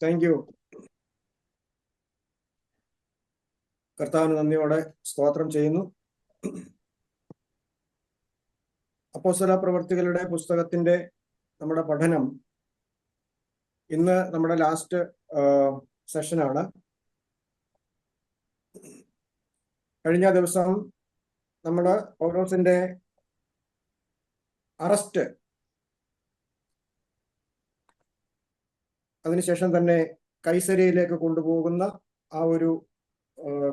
Thank you. കർത്താവിന് നന്ദിയോടെ സ്തോത്രം ചെയ്യുന്നു. അപ്പോസ്തല പ്രവർത്തികളുടെ പുസ്തകത്തിന്റെ നമ്മുടെ പഠനം ഇന്ന് നമ്മുടെ ലാസ്റ്റ് സെഷനാണ്. കഴിഞ്ഞ ദിവസം നമ്മുടെ പൗലോസിന്റെ അറസ്റ്റ്, അതിനുശേഷം തന്നെ കൈസരിയയിലേക്ക് കൊണ്ടുപോകുന്ന ആ ഒരു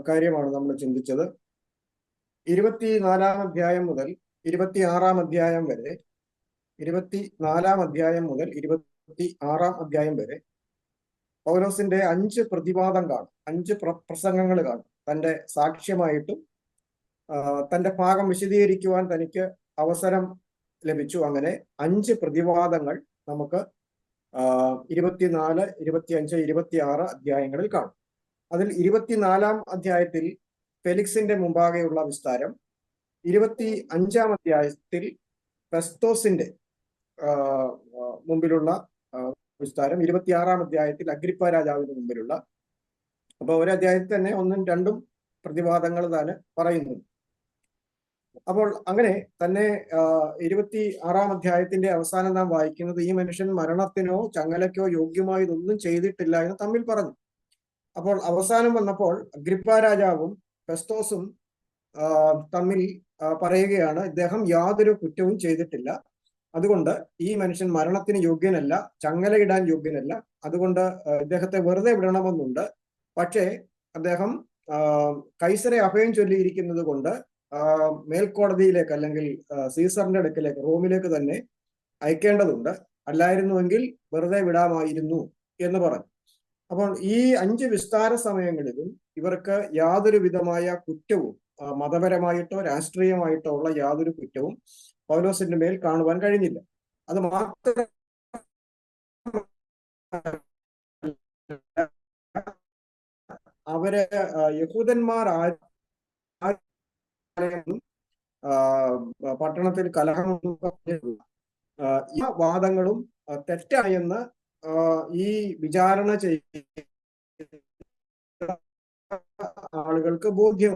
കാര്യമാണ് നമ്മൾ ചിന്തിച്ചത്. 24-ാം അധ്യായം മുതൽ 26-ാം അധ്യായം വരെ 24-ാം അധ്യായം മുതൽ 26-ാം അധ്യായം വരെ പൗലോസിന്റെ 5 പ്രതിവാദം കാണും, 5 പ്രസംഗങ്ങൾ കാണും. തന്റെ സാക്ഷ്യമായിട്ടും തന്റെ ഭാഗം വിശദീകരിക്കുവാൻ തനിക്ക് അവസരം ലഭിച്ചു. അങ്ങനെ 5 പ്രതിവാദങ്ങൾ നമുക്ക് 24, 25, 26 അധ്യായങ്ങളിൽ കാണും. അതിൽ 24-ാം അധ്യായത്തിൽ ഫെലിക്സിന്റെ മുമ്പാകെയുള്ള വിസ്താരം, 25-ാം അധ്യായത്തിൽ ഫെസ്തോസിന്റെ മുമ്പിലുള്ള വിസ്താരം, 26-ാം അധ്യായത്തിൽ അഗ്രിപ്പ രാജാവിന് മുമ്പിലുള്ള. അപ്പൊ ഒരു അധ്യായത്തിൽ തന്നെ 1ഉം 2ഉം പ്രതിവാദങ്ങൾ താൻ പറയുന്നു. അപ്പോൾ അങ്ങനെ തന്നെ 26-ാം അധ്യായത്തിന്റെ അവസാനം നാം വായിക്കുന്നത്, ഈ മനുഷ്യൻ മരണത്തിനോ ചങ്ങലയ്ക്കോ യോഗ്യമായതൊന്നും ചെയ്തിട്ടില്ല എന്ന് തമ്മിൽ പറഞ്ഞു. അപ്പോൾ അവസാനം വന്നപ്പോൾ അഗ്രിപ്പ രാജാവും ഫെസ്തോസും തമ്മിൽ പറയുകയാണ്, ഇദ്ദേഹം യാതൊരു കുറ്റവും ചെയ്തിട്ടില്ല, അതുകൊണ്ട് ഈ മനുഷ്യൻ മരണത്തിന് യോഗ്യനല്ല, ചങ്ങലയിടാൻ യോഗ്യനല്ല, അതുകൊണ്ട് ഇദ്ദേഹത്തെ വെറുതെ വിടണമെന്നുണ്ട്. പക്ഷേ അദ്ദേഹം കൈസരെ അഭയം ചൊല്ലിയിരിക്കുന്നത് കൊണ്ട് മേൽക്കോടതിയിലേക്ക്, അല്ലെങ്കിൽ സീസറിന്റെ അടുക്കിലേക്ക്, റോമിലേക്ക് തന്നെ അയക്കേണ്ടതുണ്ട്, അല്ലായിരുന്നുവെങ്കിൽ വെറുതെ വിടാമായിരുന്നു എന്ന് പറഞ്ഞു. അപ്പോൾ ഈ 5 വിസ്താര സമയങ്ങളിലും ഇവർക്ക് യാതൊരു വിധമായ കുറ്റവും, മതപരമായിട്ടോ രാഷ്ട്രീയമായിട്ടോ ഉള്ള യാതൊരു കുറ്റവും പൗലോസിന്റെ മേൽ കാണുവാൻ കഴിഞ്ഞില്ല. അത് മാത്രം അവര് യഹൂദന്മാർ പട്ടണത്തിൽ കലഹമൊന്നും ഈ വാദങ്ങളും തെറ്റായെന്ന് ഈ വിചാരണ ചെയ്യുന്ന ആളുകൾക്ക് ബോധ്യം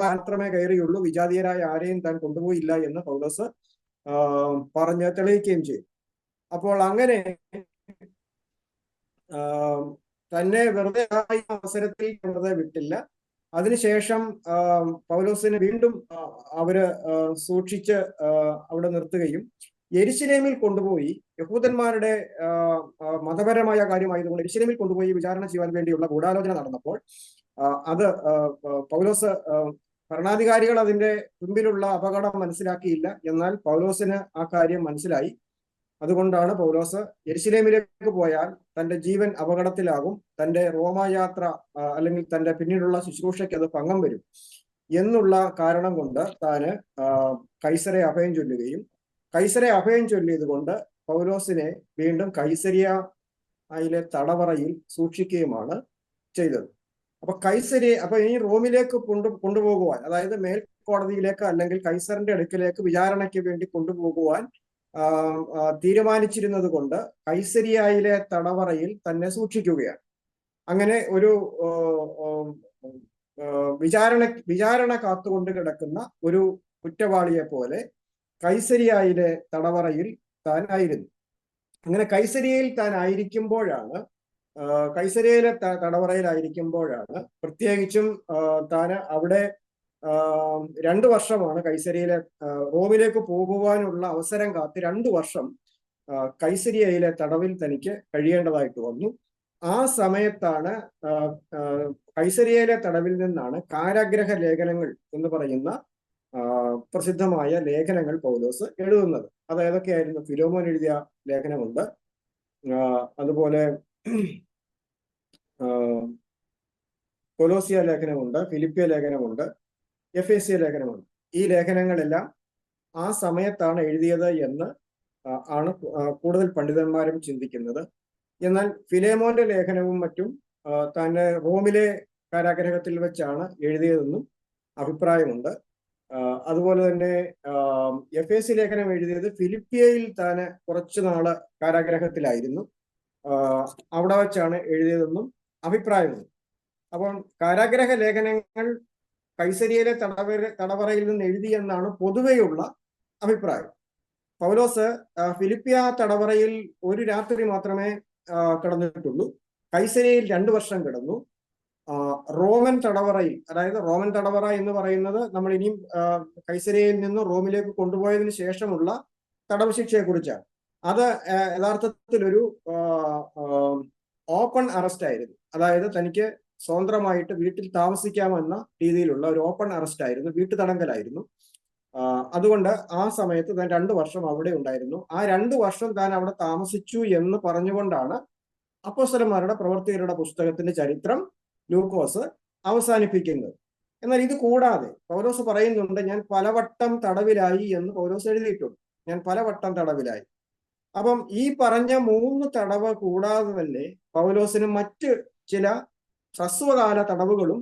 മാത്രമേ കയറിയുള്ളൂ, വിജാതീയരായ ആരെയും താൻ കൊണ്ടുപോയില്ല എന്ന് പൗലോസ് പറഞ്ഞ് തെളിയിക്കുകയും ചെയ്തു. അപ്പോൾ അങ്ങനെ തന്നെ വെറുതെ അവസരത്തിൽ വെറുതെ വിട്ടില്ല. അതിനുശേഷം പൗലോസിനെ വീണ്ടും അവര് സൂക്ഷിച്ച് അവിടെ നിർത്തുകയും യെരുശലേമിൽ കൊണ്ടുപോയി, യഹൂദന്മാരുടെ മതപരമായ കാര്യമായതുകൊണ്ട് യെരുശലേമിൽ കൊണ്ടുപോയി വിചാരണ ചെയ്യാൻ വേണ്ടിയുള്ള ഗൂഢാലോചന നടന്നപ്പോൾ അത് പൗലോസ്, ഭരണാധികാരികൾ അതിന്റെ മുമ്പിലുള്ള അപകടം മനസ്സിലാക്കിയില്ല. എന്നാൽ പൗലോസിന് ആ കാര്യം മനസ്സിലായി. അതുകൊണ്ടാണ് പൗലോസ് യെരുശലേമിലേക്ക് പോയാൽ തന്റെ ജീവൻ അപകടത്തിലാകും, തന്റെ റോമായാത്ര അല്ലെങ്കിൽ തന്റെ പിന്നീടുള്ള ശുശ്രൂഷയ്ക്ക് അത് ഭംഗം വരും എന്നുള്ള കാരണം കൊണ്ട് താന് കൈസരെ അഭയം ചൊല്ലുകയും, കൈസരെ അഭയം ചൊല്ലിയത് കൊണ്ട് പൗലോസിനെ വീണ്ടും കൈസരിയയിലെ തടവറയിൽ സൂക്ഷിക്കുകയുമാണ് ചെയ്തത്. അപ്പൊ ഈ റോമിലേക്ക് കൊണ്ടുപോകുവാൻ, അതായത് മേൽക്കോടതിയിലേക്ക് അല്ലെങ്കിൽ കൈസറിന്റെ അടുക്കിലേക്ക് വിചാരണയ്ക്ക് വേണ്ടി കൊണ്ടുപോകുവാൻ തീരുമാനിച്ചിരുന്നത് കൊണ്ട് കൈസരിയയിലെ തടവറയിൽ തന്നെ സൂക്ഷിക്കുകയാണ്. അങ്ങനെ ഒരു വിചാരണ കാത്തുകൊണ്ട് കിടക്കുന്ന ഒരു കുറ്റവാളിയെ പോലെ കൈസരിയയിലെ തടവറയിൽ താൻ ആയിരുന്നു. അങ്ങനെ കൈസരിയയിൽ താൻ ആയിരിക്കുമ്പോഴാണ്, കൈസരിയയിലെ തടവറയിലായിരിക്കുമ്പോഴാണ്, പ്രത്യേകിച്ചും താന് അവിടെ 2 വർഷമാണ് കൈസരിയയിലെ, റോമിലേക്ക് പോകുവാനുള്ള അവസരം കാത്ത് 2 വർഷം കൈസരിയയിലെ തടവിൽ തനിക്ക് കഴിയേണ്ടതായിട്ട് വന്നു. ആ സമയത്താണ് കൈസരിയയിലെ തടവിൽ നിന്നാണ് കാരാഗ്രഹ ലേഖനങ്ങൾ എന്ന് പറയുന്ന പ്രസിദ്ധമായ ലേഖനങ്ങൾ പൗലോസ് എഴുതുന്നത്. അത് ഏതൊക്കെയായിരുന്നു? ഫിലോമോൻ എഴുതിയ ലേഖനമുണ്ട്, അതുപോലെ കൊലോസിയ ലേഖനമുണ്ട്, ഫിലിപ്പിയ ലേഖനമുണ്ട്, എഫേസ്യ ലേഖനമുണ്ട്. ഈ ലേഖനങ്ങളെല്ലാം ആ സമയത്താണ് എഴുതിയത് എന്ന് ആണ് കൂടുതൽ പണ്ഡിതന്മാരും ചിന്തിക്കുന്നത്. എന്നാൽ ഫിലേമോന്റെ ലേഖനവും മറ്റും തന്നെ റോമിലെ കാരാഗ്രഹത്തിൽ വെച്ചാണ് എഴുതിയതെന്നും അഭിപ്രായമുണ്ട്. അതുപോലെ തന്നെ എഫേസ്യ ലേഖനം എഴുതിയത് ഫിലിപ്പിയയിൽ താന് കുറച്ചു നാള് കാരാഗ്രഹത്തിലായിരുന്നു. അവിടെ വെച്ചാണ് എഴുതിയതെന്നും അഭിപ്രായമുണ്ട്. അപ്പം കാരാഗ്രഹ ലേഖനങ്ങൾ കൈസരിയയിലെ തടവറയിൽ നിന്ന് എഴുതിയെന്നാണ് പൊതുവെയുള്ള അഭിപ്രായം. പൗലോസ് ഫിലിപ്പിയ തടവറയിൽ ഒരു രാത്രി മാത്രമേ കിടന്നിട്ടുള്ളൂ. കൈസരിയയിൽ 2 വർഷം കിടന്നു. റോമൻ തടവറയിൽ, അതായത് റോമൻ തടവറ എന്ന് പറയുന്നത് നമ്മൾ ഇനിയും കൈസരിയയിൽ നിന്ന് റോമിലേക്ക് കൊണ്ടുപോയതിനു ശേഷമുള്ള തടവ് ശിക്ഷയെ കുറിച്ചാണ്. അത് യഥാർത്ഥത്തിൽ ഒരു ഓപ്പൺ അറസ്റ്റ് ആയിരുന്നു. അതായത് തനിക്ക് സ്വതന്ത്രമായിട്ട് വീട്ടിൽ താമസിക്കാമെന്ന രീതിയിലുള്ള ഒരു ഓപ്പൺ അറസ്റ്റ് ആയിരുന്നു, വീട്ടുതടങ്കലായിരുന്നു. അതുകൊണ്ട് ആ സമയത്ത് താൻ 2 വർഷം അവിടെ ഉണ്ടായിരുന്നു. ആ 2 വർഷം താൻ അവിടെ താമസിച്ചു എന്ന് പറഞ്ഞുകൊണ്ടാണ് അപ്പോസ്തലന്മാരുടെ പ്രവർത്തികളുടെ പുസ്തകത്തിന്റെ ചരിത്രം ലൂക്കോസ് അവസാനിപ്പിക്കുന്നത്. എന്നാൽ ഇത് കൂടാതെ പൗലോസ് പറയുന്നുണ്ട്, ഞാൻ പലവട്ടം തടവിലായി എന്ന് പൗലോസ് എഴുതിയിട്ടുണ്ട്. ഞാൻ പലവട്ടം തടവിലായി. അപ്പം ഈ പറഞ്ഞ 3 തടവ് കൂടാതെ തന്നെ പൗലോസിന് മറ്റ് ചില ഹ്രസ്വകാല തടവുകളും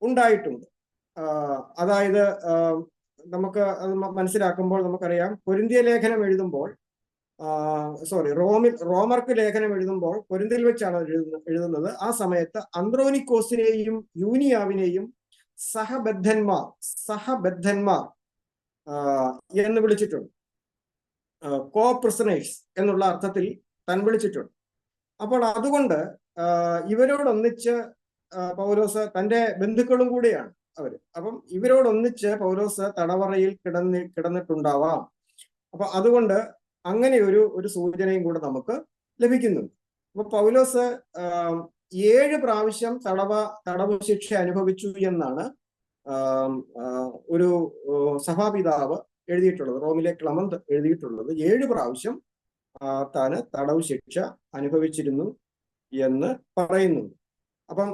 ഉണ്ടായിട്ടുണ്ട്. അതായത് നമുക്ക് അത് മനസ്സിലാക്കുമ്പോൾ നമുക്കറിയാം, കൊരിന്ത്യ ലേഖനം എഴുതുമ്പോൾ റോമർക്ക് ലേഖനം എഴുതുമ്പോൾ കൊരിന്തിൽ വെച്ചാണ് എഴുതുന്നത്. ആ സമയത്ത് അന്ത്രോനിക്കോസിനെയും യൂനിയാവിനെയും സഹബദ്ധന്മാർ എന്ന് വിളിച്ചിട്ടുണ്ട്. കോ പ്രിസണേഴ്സ് എന്നുള്ള അർത്ഥത്തിൽ താൻ വിളിച്ചിട്ടുണ്ട്. അപ്പോൾ അതുകൊണ്ട് ഇവരോടൊന്നിച്ച് പൗലോസ്, തന്റെ ബന്ധുക്കളും കൂടിയാണ് അവര്, അപ്പം ഇവരോടൊന്നിച്ച് പൗലോസ് തടവറയിൽ കിടന്നിട്ടുണ്ടാവാം. അപ്പൊ അതുകൊണ്ട് അങ്ങനെ ഒരു സൂചനയും കൂടെ നമുക്ക് ലഭിക്കുന്നുണ്ട്. അപ്പൊ പൗലോസ് 7 പ്രാവശ്യം തടവ് ശിക്ഷ അനുഭവിച്ചു എന്നാണ് ഒരു സഭാപിതാവ് എഴുതിയിട്ടുള്ളത്. റോമിലെ ക്ലമന്ത് എഴുതിയിട്ടുള്ളത് 7 പ്രാവശ്യം താന് തടവ് ശിക്ഷ അനുഭവിച്ചിരുന്നു എന്ന് പറയുന്നുണ്ട്. അപ്പം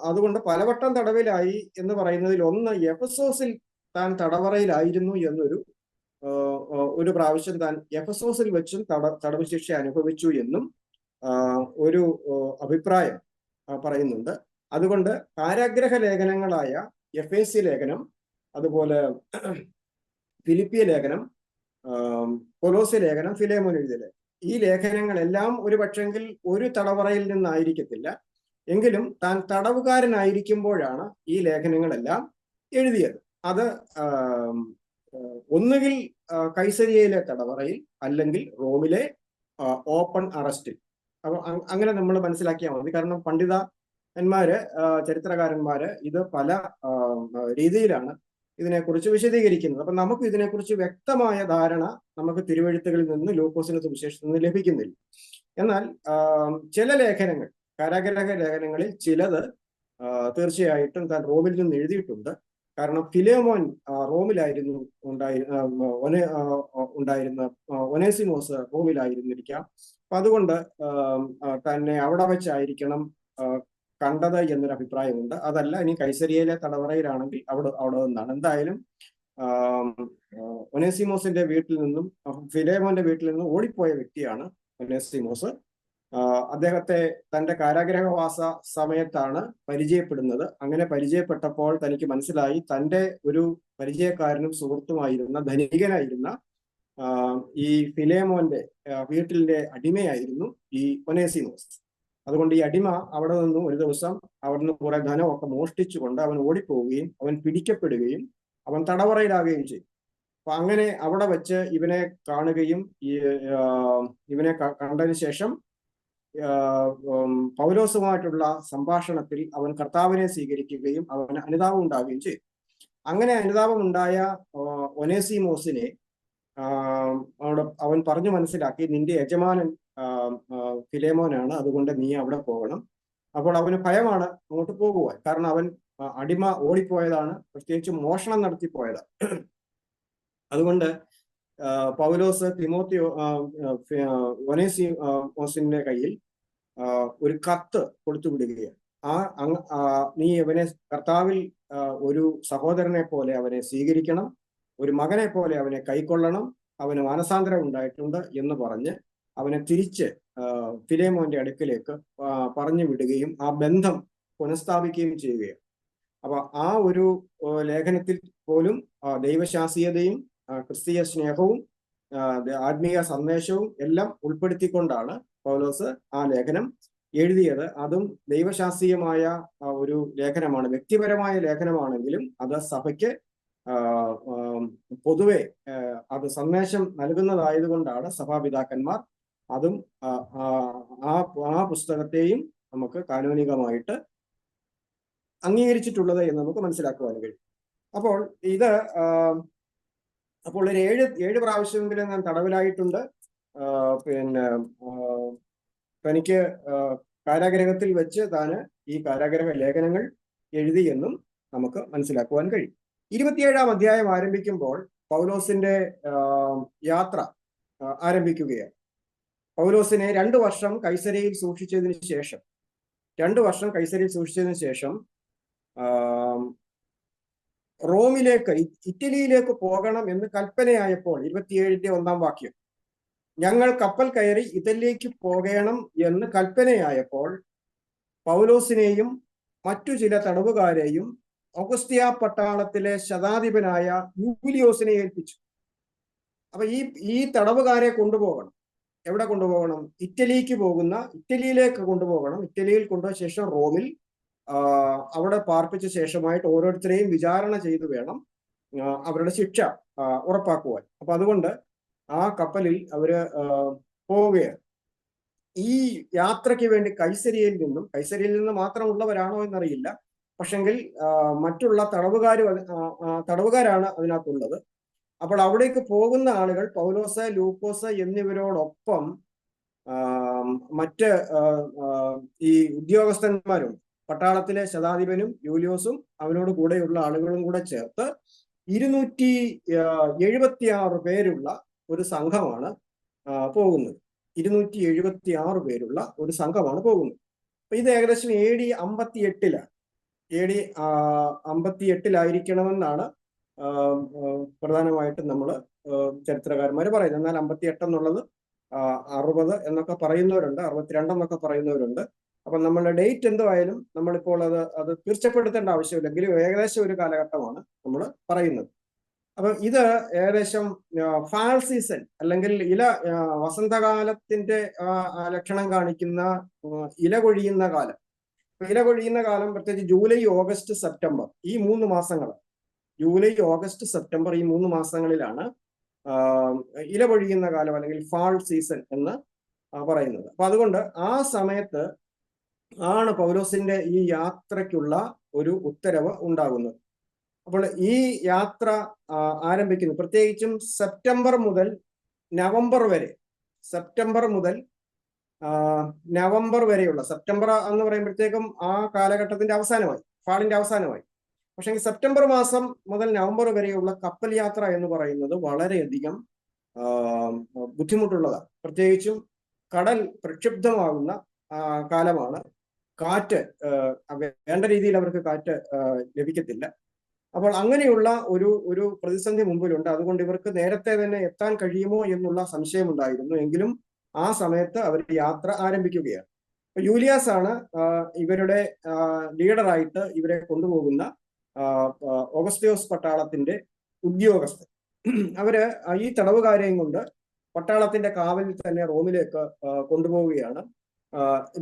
അതുകൊണ്ട് പലവട്ടം തടവിലായി എന്ന് പറയുന്നതിൽ ഒന്ന്, എഫെസോസിൽ താൻ തടവറയിലായിരുന്നു എന്നൊരു പ്രാവശ്യം താൻ എഫെസോസിൽ വെച്ചും തടവ് ശിക്ഷ അനുഭവിച്ചു എന്നും ഒരു അഭിപ്രായം പറയുന്നുണ്ട്. അതുകൊണ്ട് കാരാഗ്രഹ ലേഖനങ്ങളായ എഫേസ്യ ലേഖനം, അതുപോലെ ഫിലിപ്പിയ ലേഖനം, കൊലോസ്യ ലേഖനം, ഫിലേമോൻ എഴുതിയ ലേഖനം, ഈ ലേഖനങ്ങളെല്ലാം ഒരു പക്ഷെങ്കിൽ ഒരു തടവറയിൽ നിന്നായിരിക്കത്തില്ല, എങ്കിലും താൻ തടവുകാരനായിരിക്കുമ്പോഴാണ് ഈ ലേഖനങ്ങളെല്ലാം എഴുതിയത്. അത് ഒന്നുകിൽ കൈസരിയയിലെ തടവറയിൽ, അല്ലെങ്കിൽ റോമിലെ ഓപ്പൺ അറസ്റ്റിൽ. അപ്പൊ അങ്ങനെ നമ്മൾ മനസ്സിലാക്കിയാൽ മതി. കാരണം പണ്ഡിതന്മാര്, ചരിത്രകാരന്മാര് ഇത് പല രീതിയിലാണ് ഇതിനെക്കുറിച്ച് വിശദീകരിക്കുന്നത്. അപ്പൊ നമുക്ക് ഇതിനെക്കുറിച്ച് വ്യക്തമായ ധാരണ നമുക്ക് തിരുവെഴുത്തുകളിൽ നിന്ന്, ലൂക്കോസിന്റെ സുവിശേഷത്തിൽ നിന്ന് ലഭിക്കുന്നില്ല. എന്നാൽ ചില ലേഖനങ്ങൾ, കാരാഗ്രഹ ലേഖനങ്ങളിൽ ചിലത് തീർച്ചയായിട്ടും താൻ റോമിൽ നിന്ന് എഴുതിയിട്ടുണ്ട്. കാരണം ഫിലേമോൻ റോമിലായിരുന്നു ഉണ്ടായിരുന്ന ഒനേസിമോസ് റോമിലായിരുന്നിരിക്കാം. അപ്പൊ അതുകൊണ്ട് തന്നെ അവിടെ വെച്ചായിരിക്കണം കണ്ടത് എന്നൊരു അഭിപ്രായമുണ്ട്. അതല്ല, ഇനി കൈസരിയയിലെ തടവറയിലാണെങ്കിൽ അവിടെ നിന്നാണ്. എന്തായാലും ഒനേസിമോസിന്റെ വീട്ടിൽ നിന്നും, ഫിലേമോന്റെ വീട്ടിൽ നിന്നും ഓടിപ്പോയ വ്യക്തിയാണ് ഒനേസിമോസ്. അദ്ദേഹത്തെ തന്റെ കാരാഗ്രഹവാസ സമയത്താണ് പരിചയപ്പെടുന്നത്. അങ്ങനെ പരിചയപ്പെട്ടപ്പോൾ തനിക്ക് മനസ്സിലായി, തന്റെ ഒരു പരിചയക്കാരനും സുഹൃത്തുമായിരുന്ന, ധനികനായിരുന്ന ഈ ഫിലേമോന്റെ വീട്ടിലെ അടിമയായിരുന്നു ഈ ഒനേസിമോസ്. അതുകൊണ്ട് ഈ അടിമ അവിടെ നിന്നും ഒരു ദിവസം അവിടുന്ന് കുറെ ധനമൊക്കെ മോഷ്ടിച്ചുകൊണ്ട് അവൻ ഓടിപ്പോവുകയും അവൻ പിടിക്കപ്പെടുകയും അവൻ തടവറയിലാകുകയും ചെയ്തു. അപ്പൊ അങ്ങനെ അവിടെ വെച്ച് ഇവനെ കാണുകയും ഇവനെ കണ്ടതിന് ശേഷം പൗലോസുമായിട്ടുള്ള സംഭാഷണത്തിൽ അവൻ കർത്താവിനെ സ്വീകരിക്കുകയും അവന് അനുതാപം ഉണ്ടാവുകയും ചെയ്തു. അങ്ങനെ അനുതാപം ഉണ്ടായ ഒനേസിമോസിനെ അവൻ പറഞ്ഞു മനസ്സിലാക്കി, നിന്റെ യജമാനൻ ഫിലേമോനാണ്, അതുകൊണ്ട് നീ അവിടെ പോകണം. അപ്പോൾ അവന് ഭയമാണ് അങ്ങോട്ട് പോകുവാൻ. കാരണം അവൻ അടിമ ഓടിപ്പോയതാണ്, പ്രത്യേകിച്ച് മോഷണം നടത്തിപ്പോയതാണ്. അതുകൊണ്ട് പൗലോസ് ഒനേസിമോസിന്റെ കയ്യിൽ ഒരു കത്ത് കൊടുത്തു വിടുകയാണ്. നീ അവനെ കർത്താവിൽ ഒരു സഹോദരനെ പോലെ അവനെ സ്വീകരിക്കണം, ഒരു മകനെ പോലെ അവനെ കൈക്കൊള്ളണം, അവന് മാനസാന്തരം ഉണ്ടായിട്ടുണ്ട് എന്ന് പറഞ്ഞ് അവനെ തിരിച്ച് ഫിലേമോന്റെ അടുക്കിലേക്ക് പറഞ്ഞു വിടുകയും ആ ബന്ധം പുനഃസ്ഥാപിക്കുകയും ചെയ്യുകയാണ്. അപ്പൊ ആ ഒരു ലേഖനത്തിൽ പോലും ദൈവശാസ്ത്രീയതയും ക്രിസ്തീയ സ്നേഹവും ആത്മീയ സന്ദേശവും എല്ലാം ഉൾപ്പെടുത്തിക്കൊണ്ടാണ് പൗലോസ് ആ ലേഖനം എഴുതിയത്. അതും ദൈവശാസ്ത്രീയമായ ഒരു ലേഖനമാണ്, വ്യക്തിപരമായ ലേഖനമാണെങ്കിലും അത് സഭയ്ക്ക് പൊതുവെ അത് സന്ദേശം നൽകുന്നതായതുകൊണ്ടാണ് സഭാപിതാക്കന്മാർ അതും ആ പുസ്തകത്തെയും നമുക്ക് കാനോനികമായിട്ട് അംഗീകരിച്ചിട്ടുള്ളത് എന്ന് നമുക്ക് മനസ്സിലാക്കുവാൻ കഴിയും. അപ്പോൾ ഇത് അപ്പോൾ ഒരു ഏഴ് പ്രാവശ്യമെങ്കിലും ഞാൻ തടവിലായിട്ടുണ്ട്. പിന്നെ തനിക്ക് കാരാഗ്രഹത്തിൽ വെച്ച് താന് ഈ കാരാഗ്രഹ ലേഖനങ്ങൾ എഴുതി എന്നും നമുക്ക് മനസ്സിലാക്കുവാൻ കഴിയും. 27-ാം അധ്യായം ആരംഭിക്കുമ്പോൾ പൗലോസിന്റെ യാത്ര ആരംഭിക്കുകയാണ്. പൗലോസിനെ 2 വർഷം കൈസരയിൽ സൂക്ഷിച്ചതിന് ശേഷം 2 വർഷം കൈസരയിൽ സൂക്ഷിച്ചതിന് ശേഷം റോമിലേക്ക്, ഇറ്റലിയിലേക്ക് പോകണം എന്ന് കൽപ്പനയായപ്പോൾ 27-ന്റെ 1-ാം വാക്യം, ഞങ്ങൾ കപ്പൽ കയറി ഇറ്റലിയിലേക്ക് പോകണം എന്ന് കൽപ്പനയായപ്പോൾ പൗലോസിനെയും മറ്റു ചില തടവുകാരെയും ഔഗസ്ത്യ പട്ടാളത്തിലെ ശതാധിപനായ യൂലിയോസിനെ ഏൽപ്പിച്ചു. അപ്പൊ ഈ തടവുകാരെ കൊണ്ടുപോകണം. എവിടെ കൊണ്ടുപോകണം? ഇറ്റലിയിലേക്ക് കൊണ്ടുപോകണം. ഇറ്റലിയിൽ കൊണ്ടുപോയ ശേഷം റോമിൽ അവിടെ പാർപ്പിച്ച ശേഷമായിട്ട് ഓരോരുത്തരെയും വിചാരണ ചെയ്തു വേണം അവരുടെ ശിക്ഷ ഉറപ്പാക്കുവാൻ. അപ്പൊ അതുകൊണ്ട് ആ കപ്പലിൽ അവര് പോവുകയാണ്. ഈ യാത്രയ്ക്ക് വേണ്ടി കൈസരിയിൽ നിന്ന് മാത്രമുള്ളവരാണോ എന്നറിയില്ല, പക്ഷെങ്കിൽ മറ്റുള്ള തടവുകാരാണ് അതിനകത്തുള്ളത്. അപ്പോൾ അവിടേക്ക് പോകുന്ന ആളുകൾ പൗലോസ്, ലൂക്കോസ് എന്നിവരോടൊപ്പം മറ്റ് ഈ ഉദ്യോഗസ്ഥന്മാരും പട്ടാളത്തിലെ ശതാധിപനും യൂലിയോസും അവനോട് കൂടെയുള്ള ആളുകളും കൂടെ ചേർത്ത് 276 പേരുള്ള ഒരു സംഘമാണ് പോകുന്നത്. 276 പേരുള്ള ഒരു സംഘമാണ് പോകുന്നത്. അപ്പൊ ഇത് ഏകദേശം AD 58-ലാണ്. AD 58-ലായിരിക്കണമെന്നാണ് പ്രധാനമായിട്ടും നമ്മൾ ചരിത്രകാരന്മാർ പറയുന്നത്. എന്നാൽ 58 എന്നുള്ളത് 60 എന്നൊക്കെ പറയുന്നവരുണ്ട്, 62 എന്നൊക്കെ പറയുന്നവരുണ്ട്. അപ്പൊ നമ്മളുടെ ഡേറ്റ് എന്തായാലും നമ്മളിപ്പോൾ അത് തീർച്ചപ്പെടുത്തേണ്ട ആവശ്യമില്ലെങ്കിലും ഏകദേശം ഒരു കാലഘട്ടമാണ് നമ്മൾ പറയുന്നത്. അപ്പൊ ഇത് ഏകദേശം ഫാൾ സീസൺ അല്ലെങ്കിൽ വസന്തകാലത്തിന്റെ ലക്ഷണം കാണിക്കുന്ന ഇല കൊഴിയുന്ന കാലം. ഇല കൊഴിയുന്ന കാലം പ്രത്യേകിച്ച് ജൂലൈ, ഓഗസ്റ്റ്, സെപ്റ്റംബർ ഈ 3 മാസങ്ങൾ, ജൂലൈ, ഓഗസ്റ്റ്, സെപ്റ്റംബർ ഈ 3 മാസങ്ങളിലാണ് ഇല പൊഴിയുന്ന കാലം അല്ലെങ്കിൽ ഫാൾ സീസൺ എന്ന് പറയുന്നത്. അപ്പൊ അതുകൊണ്ട് ആ സമയത്ത് ആണ് പൗലോസിന്റെ ഈ യാത്രയ്ക്കുള്ള ഒരു ഉത്തരവ് ഉണ്ടാകുന്നത്. അപ്പോൾ ഈ യാത്ര ആരംഭിക്കുന്നു പ്രത്യേകിച്ചും സെപ്റ്റംബർ മുതൽ നവംബർ വരെയുള്ള, സെപ്റ്റംബർ എന്ന് പറയുമ്പോഴത്തേക്കും ആ കാലഘട്ടത്തിന്റെ അവസാനമായി, ഫാളിന്റെ അവസാനമായി. പക്ഷേ സെപ്റ്റംബർ മാസം മുതൽ നവംബർ വരെയുള്ള കപ്പൽ യാത്ര എന്ന് പറയുന്നത് വളരെയധികം ബുദ്ധിമുട്ടുള്ളതാണ്. പ്രത്യേകിച്ചും കടൽ പ്രക്ഷുബ്ധമാകുന്ന കാലമാണ്. കാറ്റ് വേണ്ട രീതിയിൽ അവർക്ക് കാറ്റ് ലഭിക്കത്തില്ല. അപ്പോൾ അങ്ങനെയുള്ള ഒരു പ്രതിസന്ധി മുമ്പിലുണ്ട്. അതുകൊണ്ട് ഇവർക്ക് നേരത്തെ തന്നെ എത്താൻ കഴിയുമോ എന്നുള്ള സംശയമുണ്ടായിരുന്നു. എങ്കിലും ആ സമയത്ത് അവർ യാത്ര ആരംഭിക്കുകയാണ്. യൂലിയാസ് ആണ് ഇവരുടെ ലീഡറായിട്ട് ഇവരെ കൊണ്ടുപോകുന്ന ഓഗസ്ത്യോസ് പട്ടാളത്തിന്റെ ഉദ്യോഗസ്ഥൻ. അവര് ഈ തടവുകാരെയും കൊണ്ട് പട്ടാളത്തിന്റെ കാവലിൽ തന്നെ റോമിലേക്ക് കൊണ്ടുപോവുകയാണ്.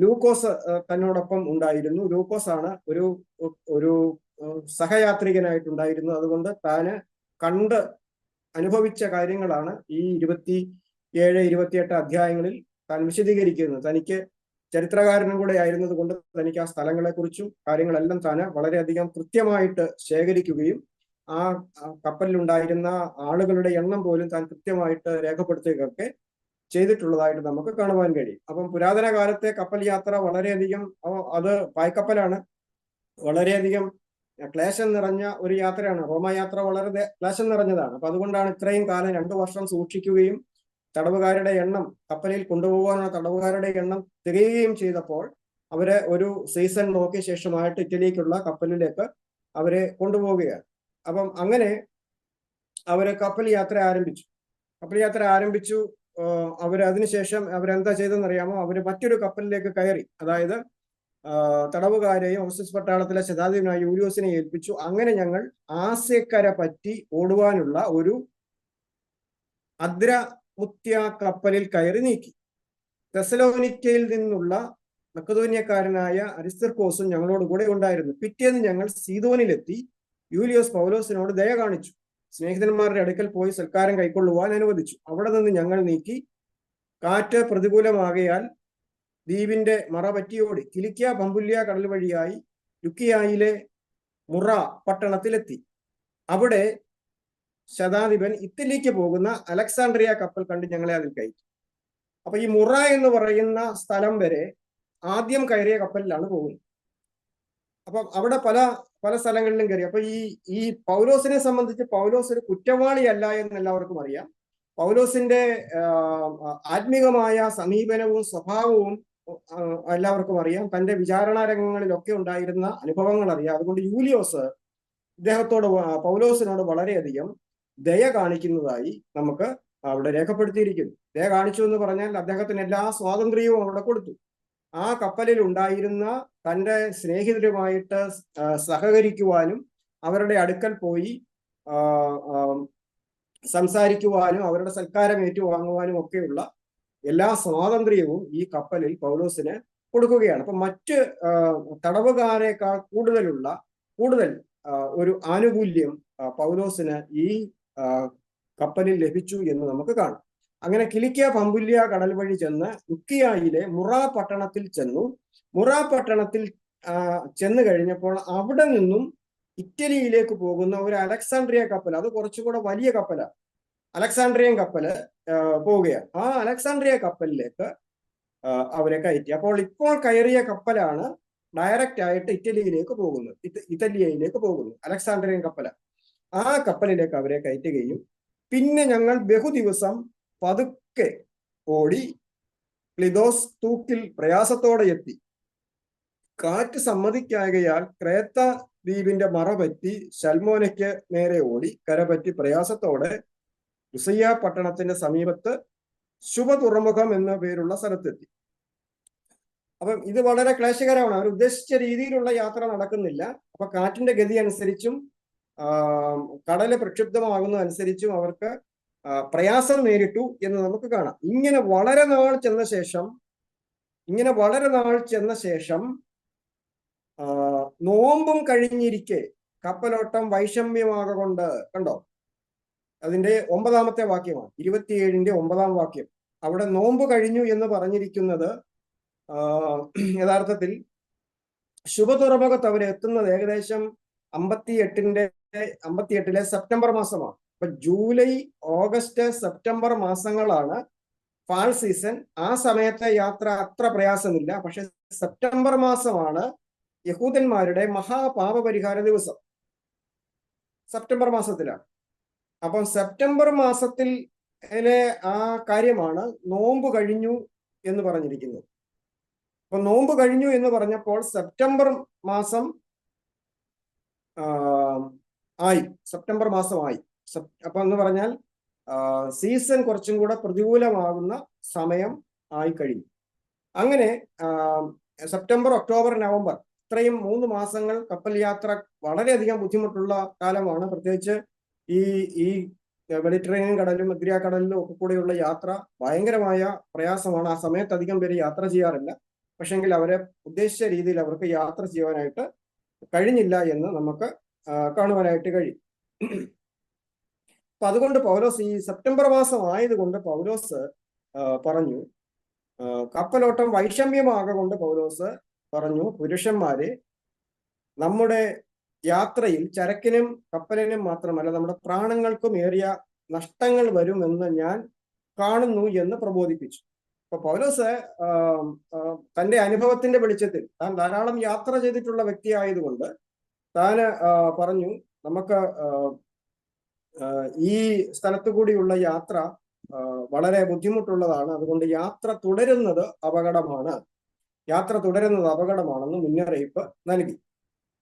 ലൂക്കോസ് തന്നോടൊപ്പം ഉണ്ടായിരുന്നു. ലൂക്കോസ് ആണ് ഒരു സഹയാത്രികനായിട്ടുണ്ടായിരുന്നു. അതുകൊണ്ട് താന് കണ്ട് അനുഭവിച്ച കാര്യങ്ങളാണ് ഈ 27, 28 അധ്യായങ്ങളിൽ താൻ വിശദീകരിക്കുന്നത്. തനിക്ക് ചരിത്രകാരനും കൂടെ ആയിരുന്നത് കൊണ്ട് തനിക്ക് ആ സ്ഥലങ്ങളെക്കുറിച്ചും കാര്യങ്ങളെല്ലാം താന് വളരെയധികം കൃത്യമായിട്ട് ശേഖരിക്കുകയും ആ കപ്പലിലുണ്ടായിരുന്ന ആളുകളുടെ എണ്ണം പോലും താൻ കൃത്യമായിട്ട് രേഖപ്പെടുത്തുകയൊക്കെ ചെയ്തിട്ടുള്ളതായിട്ട് നമുക്ക് കാണുവാൻ കഴിയും. അപ്പം പുരാതന കാലത്തെ കപ്പൽ യാത്ര വളരെയധികം, അത് പായ്ക്കപ്പലാണ്, വളരെയധികം ക്ലേശം നിറഞ്ഞ ഒരു യാത്രയാണ്. റോമ യാത്ര വളരെ ക്ലേശം നിറഞ്ഞതാണ്. അപ്പൊ അതുകൊണ്ടാണ് ഇത്രയും കാലം 2 വർഷം സൂക്ഷിക്കുകയും തടവുകാരുടെ എണ്ണം, കപ്പലിൽ കൊണ്ടുപോകാനുള്ള തടവുകാരുടെ എണ്ണം തികയുകയും ചെയ്തപ്പോൾ അവരെ ഒരു സീസൺ നോക്കിയ ശേഷമായിട്ട് ഇറ്റലിക്കുള്ള കപ്പലിലേക്ക് അവരെ കൊണ്ടുപോവുകയാണ്. അപ്പം അങ്ങനെ അവര് കപ്പൽ യാത്ര ആരംഭിച്ചു. അതിനുശേഷം അവരെന്താ ചെയ്തെന്നറിയാമോ? അവര് മറ്റൊരു കപ്പലിലേക്ക് കയറി. അതായത് തടവുകാരെയും ഓഗസ്ത്യോസ് പട്ടാളത്തിലെ ശതാധിപനായ യൂലിയോസിനെ ഏൽപ്പിച്ചു. അങ്ങനെ ഞങ്ങൾ ആസ്യക്കര പറ്റി ഓടുവാനുള്ള ഒരു അദ്രമുത്യ കപ്പലിൽ കയറി നീക്കി. തെസലോനിക്കയിൽ നിന്നുള്ള മക്കതോന്യക്കാരനായ അരിസ്തർക്കോസും ഞങ്ങളോട് കൂടെ ഉണ്ടായിരുന്നു. പിറ്റേന്ന് ഞങ്ങൾ സീദോനിലെത്തി യൂലിയോസ് പൗലോസിനോട് ദയ കാണിച്ചു. സ്നേഹിതന്മാരുടെ അടുക്കൽ പോയി സൽക്കാരം കൈക്കൊള്ളുവാൻ അനുവദിച്ചു. അവിടെ നിന്ന് ഞങ്ങൾ നീക്കി കാറ്റ് പ്രതികൂലമാകയാൽ ദ്വീപിന്റെ മറ പറ്റിയോടി കിലിക്യ പമ്പുല്യ കടൽ വഴിയായി ലുക്കിയായിലെ മുറ പട്ടണത്തിലെത്തി. അവിടെ ശതാധിപൻ ഇറ്റലിക്ക് പോകുന്ന അലക്സാണ്ട്രിയ കപ്പൽ കണ്ട് ഞങ്ങളെ അതിൽ കയറ്റി. അപ്പൊ ഈ മുറ എന്ന് പറയുന്ന സ്ഥലം വരെ ആദ്യം കയറിയ കപ്പലിലാണ് പോകുന്നത്. അപ്പൊ അവിടെ പല പല സ്ഥലങ്ങളിലും കയറി. അപ്പൊ ഈ പൗലോസിനെ സംബന്ധിച്ച് പൗലോസ് ഒരു കുറ്റവാളിയല്ല എന്ന് എല്ലാവർക്കും അറിയാം. പൗലോസിന്റെ ആത്മീകമായ സമീപനവും സ്വഭാവവും എല്ലാവർക്കും അറിയാം. തന്റെ വിചാരണാ രംഗങ്ങളിലൊക്കെ ഉണ്ടായിരുന്ന അനുഭവങ്ങൾ അറിയാം. അതുകൊണ്ട് യൂലിയോസ് ഇദ്ദേഹത്തോട് പൗലോസിനോട് വളരെയധികം ദയ കാണിക്കുന്നതായി നമുക്ക് അവിടെ രേഖപ്പെടുത്തിയിരിക്കുന്നു. ദയ കാണിച്ചു എന്ന് പറഞ്ഞാൽ അദ്ദേഹത്തിന് എല്ലാ സ്വാതന്ത്ര്യവും അവിടെ കൊടുത്തു. ആ കപ്പലിൽ ഉണ്ടായിരുന്ന തൻ്റെ സ്നേഹിതരുമായിട്ട് സഹകരിക്കുവാനും അവരുടെ അടുക്കൽ പോയി സംസാരിക്കുവാനും അവരുടെ സൽക്കാരം ഏറ്റുവാങ്ങുവാനും ഒക്കെയുള്ള എല്ലാ സ്വാതന്ത്ര്യവും ഈ കപ്പലിൽ പൗലോസിന് കൊടുക്കുകയാണ്. അപ്പൊ മറ്റ് തടവുകാരേക്കാൾ കൂടുതൽ ഒരു ആനുകൂല്യം പൗലോസിന് ഈ കപ്പലിൽ ലഭിച്ചു എന്ന് നമുക്ക് കാണാം. അങ്ങനെ കിലിക്യ പമ്പുല്യ കടൽ വഴി ചെന്ന് ലുക്കിയായിലെ മുറ പട്ടണത്തിൽ ചെന്നു. മുറ പട്ടണത്തിൽ ചെന്ന് കഴിഞ്ഞപ്പോൾ അവിടെ നിന്നും ഇറ്റലിയിലേക്ക് പോകുന്ന ഒരു അലക്സാണ്ട്രിയ കപ്പൽ, അത് കുറച്ചുകൂടെ വലിയ കപ്പലാണ്, അലക്സാണ്ട്രിയൻ കപ്പല് പോവുകയാണ്. ആ അലക്സാണ്ട്രിയ കപ്പലിലേക്ക് അവരെ കയറ്റി. ഇപ്പോൾ കയറിയ കപ്പലാണ് ഡയറക്റ്റ് ആയിട്ട് ഇറ്റലിയിലേക്ക് പോകുന്നത്, അലക്സാണ്ട്രിയൻ കപ്പലാണ്. ആ കപ്പലിലേക്ക് അവരെ കയറ്റുകയും പിന്നെ ഞങ്ങൾ ബഹുദിവസം പതുക്കെ ഓടി ക്ലിദോസ് തൂക്കിൽ പ്രയാസത്തോടെ എത്തി. കാറ്റ് സമ്മതിക്കായകയാൽ ക്രേത്ത ദ്വീപിന്റെ മറ പറ്റി ശൽമോനയ്ക്ക് നേരെ ഓടി കരപറ്റി പ്രയാസത്തോടെ ലുസിയ പട്ടണത്തിന്റെ സമീപത്ത് ശുഭ തുറമുഖം എന്ന പേരുള്ള സ്ഥലത്തെത്തി. അപ്പം ഇത് വളരെ ക്ലേശകരമാണ്. അവർ ഉദ്ദേശിച്ച രീതിയിലുള്ള യാത്ര നടക്കുന്നില്ല. അപ്പൊ കാറ്റിന്റെ ഗതി അനുസരിച്ചും കടല് പ്രക്ഷുബ്ധമാകുന്നതനുസരിച്ചും അവർക്ക് പ്രയാസം നേരിട്ടു എന്ന് നമുക്ക് കാണാം. ഇങ്ങനെ വളരെ നാൾ ചെന്ന ശേഷം നോമ്പും കഴിഞ്ഞിരിക്കെ കപ്പലോട്ടം വൈഷമ്യമാകൊണ്ട്, കണ്ടോ, അതിന്റെ 9-ാമത്തെ വാക്യമാണ്, 27-ന്റെ 9-ാം വാക്യം. അവിടെ നോമ്പ് കഴിഞ്ഞു എന്ന് പറഞ്ഞിരിക്കുന്നത് യഥാർത്ഥത്തിൽ ശുഭതുറമുഖത്ത് അവരെത്തുന്നത് ഏകദേശം 58-ലെ സെപ്റ്റംബർ മാസമാണ്. അപ്പൊ ജൂലൈ, ഓഗസ്റ്റ്, സെപ്റ്റംബർ മാസങ്ങളാണ് ഫാൾ സീസൺ. ആ സമയത്തെ യാത്ര അത്ര പ്രയാസമില്ല. പക്ഷെ സെപ്റ്റംബർ മാസമാണ് യഹൂദന്മാരുടെ മഹാപാപപരിഹാര ദിവസം. സെപ്റ്റംബർ മാസത്തിലാണ്. അപ്പം സെപ്റ്റംബർ മാസത്തിലെ ആ കാര്യമാണ് നോമ്പ് കഴിഞ്ഞു എന്ന് പറഞ്ഞിരിക്കുന്നത്. അപ്പൊ നോമ്പ് കഴിഞ്ഞു എന്ന് പറഞ്ഞപ്പോൾ സെപ്റ്റംബർ മാസം ആയി. അപ്പൊ എന്ന് പറഞ്ഞാൽ സീസൺ കുറച്ചും കൂടെ പ്രതികൂലമാകുന്ന സമയം ആയി കഴിഞ്ഞു. അങ്ങനെ സെപ്റ്റംബർ, ഒക്ടോബർ, നവംബർ ഇത്രയും 3 മാസങ്ങൾ കപ്പൽ യാത്ര വളരെയധികം ബുദ്ധിമുട്ടുള്ള കാലമാണ്. പ്രത്യേകിച്ച് ഈ മെഡിറ്ററേനിയൻ കടലും മധ്യ കടലിലും ഒക്കെ കൂടെയുള്ള യാത്ര ഭയങ്കരമായ പ്രയാസമാണ്. ആ സമയത്ത് അധികം പേര് യാത്ര ചെയ്യാറില്ല. പക്ഷെങ്കിൽ അവരെ ഉദ്ദേശിച്ച രീതിയിൽ അവർക്ക് യാത്ര ചെയ്യുവാനായിട്ട് കഴിഞ്ഞില്ല എന്ന് നമുക്ക് കാണുവാനായിട്ട് കഴിയും. അപ്പൊ അതുകൊണ്ട് പൗലോസ് ഈ സെപ്റ്റംബർ മാസം ആയതുകൊണ്ട് പൗലോസ് പറഞ്ഞു, കപ്പലോട്ടം വൈഷമ്യമാകൊണ്ട് പൗലോസ് പറഞ്ഞു, പുരുഷന്മാരെ, നമ്മുടെ യാത്രയിൽ ചരക്കിനും കപ്പലിനും മാത്രമല്ല നമ്മുടെ പ്രാണങ്ങൾക്കും ഏറിയ നഷ്ടങ്ങൾ വരുമെന്ന് ഞാൻ കാണുന്നു എന്ന് പ്രബോധിപ്പിച്ചു. അപ്പൊ പൗലോസ് തന്റെ അനുഭവത്തിന്റെ വെളിച്ചത്തിൽ, താൻ ധാരാളം യാത്ര ചെയ്തിട്ടുള്ള വ്യക്തി ആയതുകൊണ്ട് താന് പറഞ്ഞു, നമുക്ക് ഈ സ്ഥലത്തു കൂടിയുള്ള യാത്ര വളരെ ബുദ്ധിമുട്ടുള്ളതാണ്. അതുകൊണ്ട് യാത്ര തുടരുന്നത് അപകടമാണെന്ന് മുന്നറിയിപ്പ് നൽകി.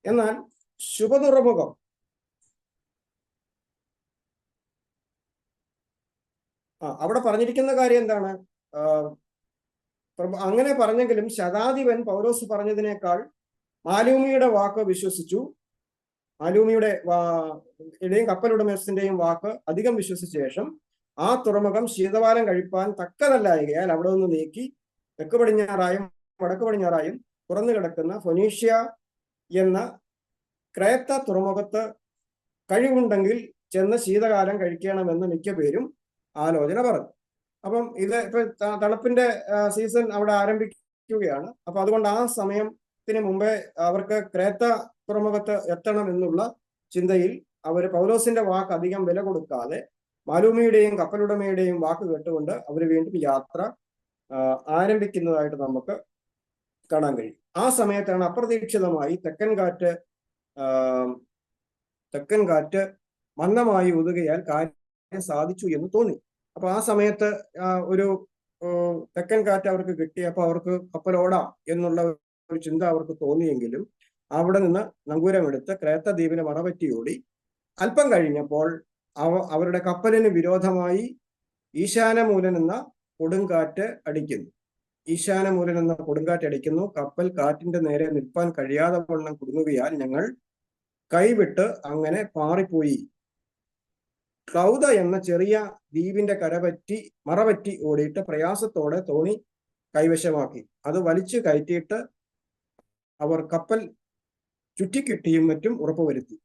എന്നാൽ ശുഭതുറമുഖം അവിടെ പറഞ്ഞിരിക്കുന്ന കാര്യം എന്താണ്? അങ്ങനെ പറഞ്ഞെങ്കിലും ശതാധിപൻ പൗലോസ് പറഞ്ഞതിനേക്കാൾ മാലൂമിയുടെ വാക്ക് വിശ്വസിച്ചു. മാലൂമിയുടെ കപ്പലുടമസ്ഥന്റെയും വാക്ക് അധികം വിശ്വസിച്ച ശേഷം ആ തുറമുഖം ശീതകാലം കഴിപ്പാൻ തക്കതല്ലായകയാൽ അവിടെ നിന്ന് നീക്കി തെക്ക് പടിഞ്ഞാറായും വടക്ക് പടിഞ്ഞാറായും തുറന്നു കിടക്കുന്ന ഫൊനീഷ്യ എന്ന ക്രേത്ത തുറമുഖത്ത് കഴിവുണ്ടെങ്കിൽ ചെന്ന് ശീതകാലം കഴിക്കണമെന്ന് മിക്ക പേരും ആലോചന പറഞ്ഞു. അപ്പം ഇത് ഇപ്പൊ തണുപ്പിന്റെ സീസൺ അവിടെ ആരംഭിക്കുകയാണ്. അപ്പൊ അതുകൊണ്ട് ആ സമയത്തിന് മുമ്പേ അവർക്ക് ക്രേത്ത തുറമുഖത്ത് എത്തണം എന്നുള്ള ചിന്തയിൽ അവർ പൗലോസിന്റെ വാക്ക് അധികം വില കൊടുക്കാതെ മാലൂമിയുടെയും കപ്പലുടമയുടെയും വാക്ക് കേട്ടുകൊണ്ട് അവർ വീണ്ടും യാത്ര ആരംഭിക്കുന്നതായിട്ട് നമുക്ക് കാണാൻ കഴിയും. ആ സമയത്താണ് അപ്രതീക്ഷിതമായി തെക്കൻ കാറ്റ് മന്ദമായി ഉതുകയാൽ കാര്യം സാധിച്ചു എന്ന് തോന്നി. അപ്പൊ ആ സമയത്ത് ഒരു തെക്കൻ കാറ്റ് അവർക്ക് കിട്ടി. അപ്പൊ അവർക്ക് കപ്പലോടാം എന്നുള്ള ഒരു ചിന്ത അവർക്ക് തോന്നിയെങ്കിലും അവിടെ നിന്ന് നങ്കൂരമെടുത്ത് ക്രേത്ത ദ്വീപിനെ മറപറ്റിയോടി. അല്പം കഴിഞ്ഞപ്പോൾ അവരുടെ കപ്പലിന് വിരോധമായി ഈശാനമൂലൻ എന്ന കൊടുങ്കാറ്റ് അടിക്കുന്നു. ഈശാനമൂലൻ എന്ന കൊടുങ്കാറ്റ് അടിക്കുന്നു. കപ്പൽ കാറ്റിന്റെ നേരെ നിൽപ്പാൻ കഴിയാതെ വണ്ണം കുടുങ്ങുകയാൽ ഞങ്ങൾ കൈവിട്ട് അങ്ങനെ പാറിപ്പോയി. ക്ലൗദ എന്ന ചെറിയ ദ്വീപിന്റെ മറപറ്റി ഓടിയിട്ട് പ്രയാസത്തോടെ തോണി കൈവശമാക്കി. അത് വലിച്ചു കയറ്റിയിട്ട് അവർ കപ്പൽ ചുറ്റിക്കെട്ടിയും മറ്റും ഉറപ്പുവരുത്തി.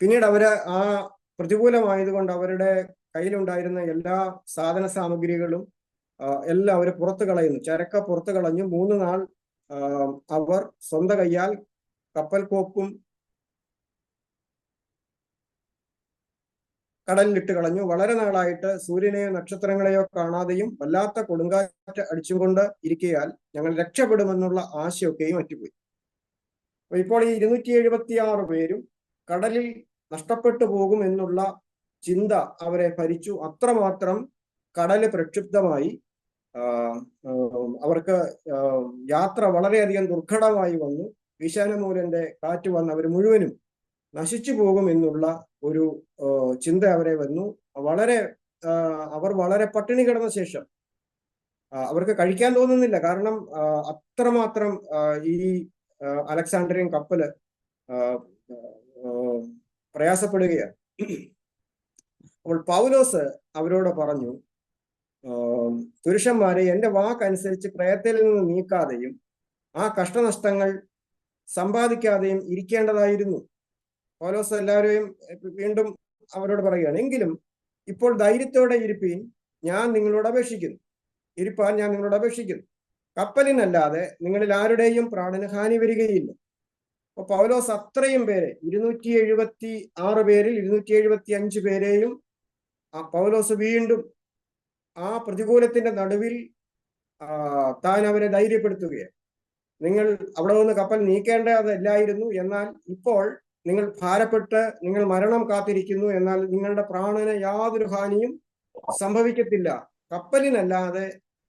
പിന്നീട് അവര് ആ പ്രതികൂലമായതുകൊണ്ട് അവരുടെ കയ്യിലുണ്ടായിരുന്ന എല്ലാ സാധന സാമഗ്രികളും എല്ലാം അവർ പുറത്തു കളയുന്നു. ചരക്ക പുറത്തു കളഞ്ഞു. 3 നാൾ അവർ സ്വന്തം കയ്യാൽ കപ്പൽ കോപ്പും കടലിലിട്ട് കളഞ്ഞു. വളരെ നാളായിട്ട് സൂര്യനെയോ നക്ഷത്രങ്ങളെയോ കാണാതെയും വല്ലാത്ത കൊടുങ്കാറ്റ് അടിച്ചുകൊണ്ട് ഇരിക്കയാൽ ഞങ്ങൾ രക്ഷപ്പെടുമെന്നുള്ള ആശയൊക്കെയും അറ്റുപോയി. ഇപ്പോൾ ഈ 276 പേരും കടലിൽ നഷ്ടപ്പെട്ടു പോകും എന്നുള്ള ചിന്ത അവരെ ഭരിച്ചു. അത്രമാത്രം കടല് പ്രക്ഷുബ്ധമായി. അവർക്ക് യാത്ര വളരെയധികം ദുർഘടമായി വന്നു. ഈശാനമൂലന്റെ കാറ്റ് വന്ന് അവർ മുഴുവനും നശിച്ചു പോകും എന്നുള്ള ഒരു ചിന്ത അവരെ വന്നു. അവർ വളരെ പട്ടിണി കിടന്ന ശേഷം അവർക്ക് കഴിക്കാൻ തോന്നുന്നില്ല. കാരണം അത്രമാത്രം ഈ അലക്സാണ്ട്രിയൻ കപ്പല് പ്രയാസപ്പെടുകയാണ്. അപ്പോൾ പൗലോസ് അവരോട് പറഞ്ഞു, പുരുഷന്മാരെ, എന്റെ വാക്കനുസരിച്ച് ക്രയത്തിൽ നിന്ന് നീക്കാതെയും ആ കഷ്ടനഷ്ടങ്ങൾ സമ്പാദിക്കാതെയും ഇരിക്കേണ്ടതായിരുന്നു. പൗലോസ് എല്ലാവരെയും വീണ്ടും അവരോട് പറയുകയാണ്, എങ്കിലും ഇപ്പോൾ ധൈര്യത്തോടെ ഇരിപ്പാൻ ഞാൻ നിങ്ങളോട് അപേക്ഷിക്കുന്നു. കപ്പലിനല്ലാതെ നിങ്ങളിൽ ആരുടെയും പ്രാണന് ഹാനി വരികയില്ല. അപ്പൊ പൗലോസ് അത്രയും പേരെ 276 പേരിൽ 275 പേരെയും പൗലോസ് വീണ്ടും ആ പ്രതികൂലത്തിന്റെ നടുവിൽ താൻ അവരെ ധൈര്യപ്പെടുത്തുകയാണ്. നിങ്ങൾ അവിടെ നിന്ന് കപ്പൽ നീക്കേണ്ടതല്ലായിരുന്നു, എന്നാൽ ഇപ്പോൾ നിങ്ങൾ ഭാരപ്പെട്ട് നിങ്ങൾ മരണം കാത്തിരിക്കുന്നു. എന്നാൽ നിങ്ങളുടെ പ്രാണന് യാതൊരു ഹാനിയും സംഭവിക്കത്തില്ല. കപ്പലിനല്ലാതെ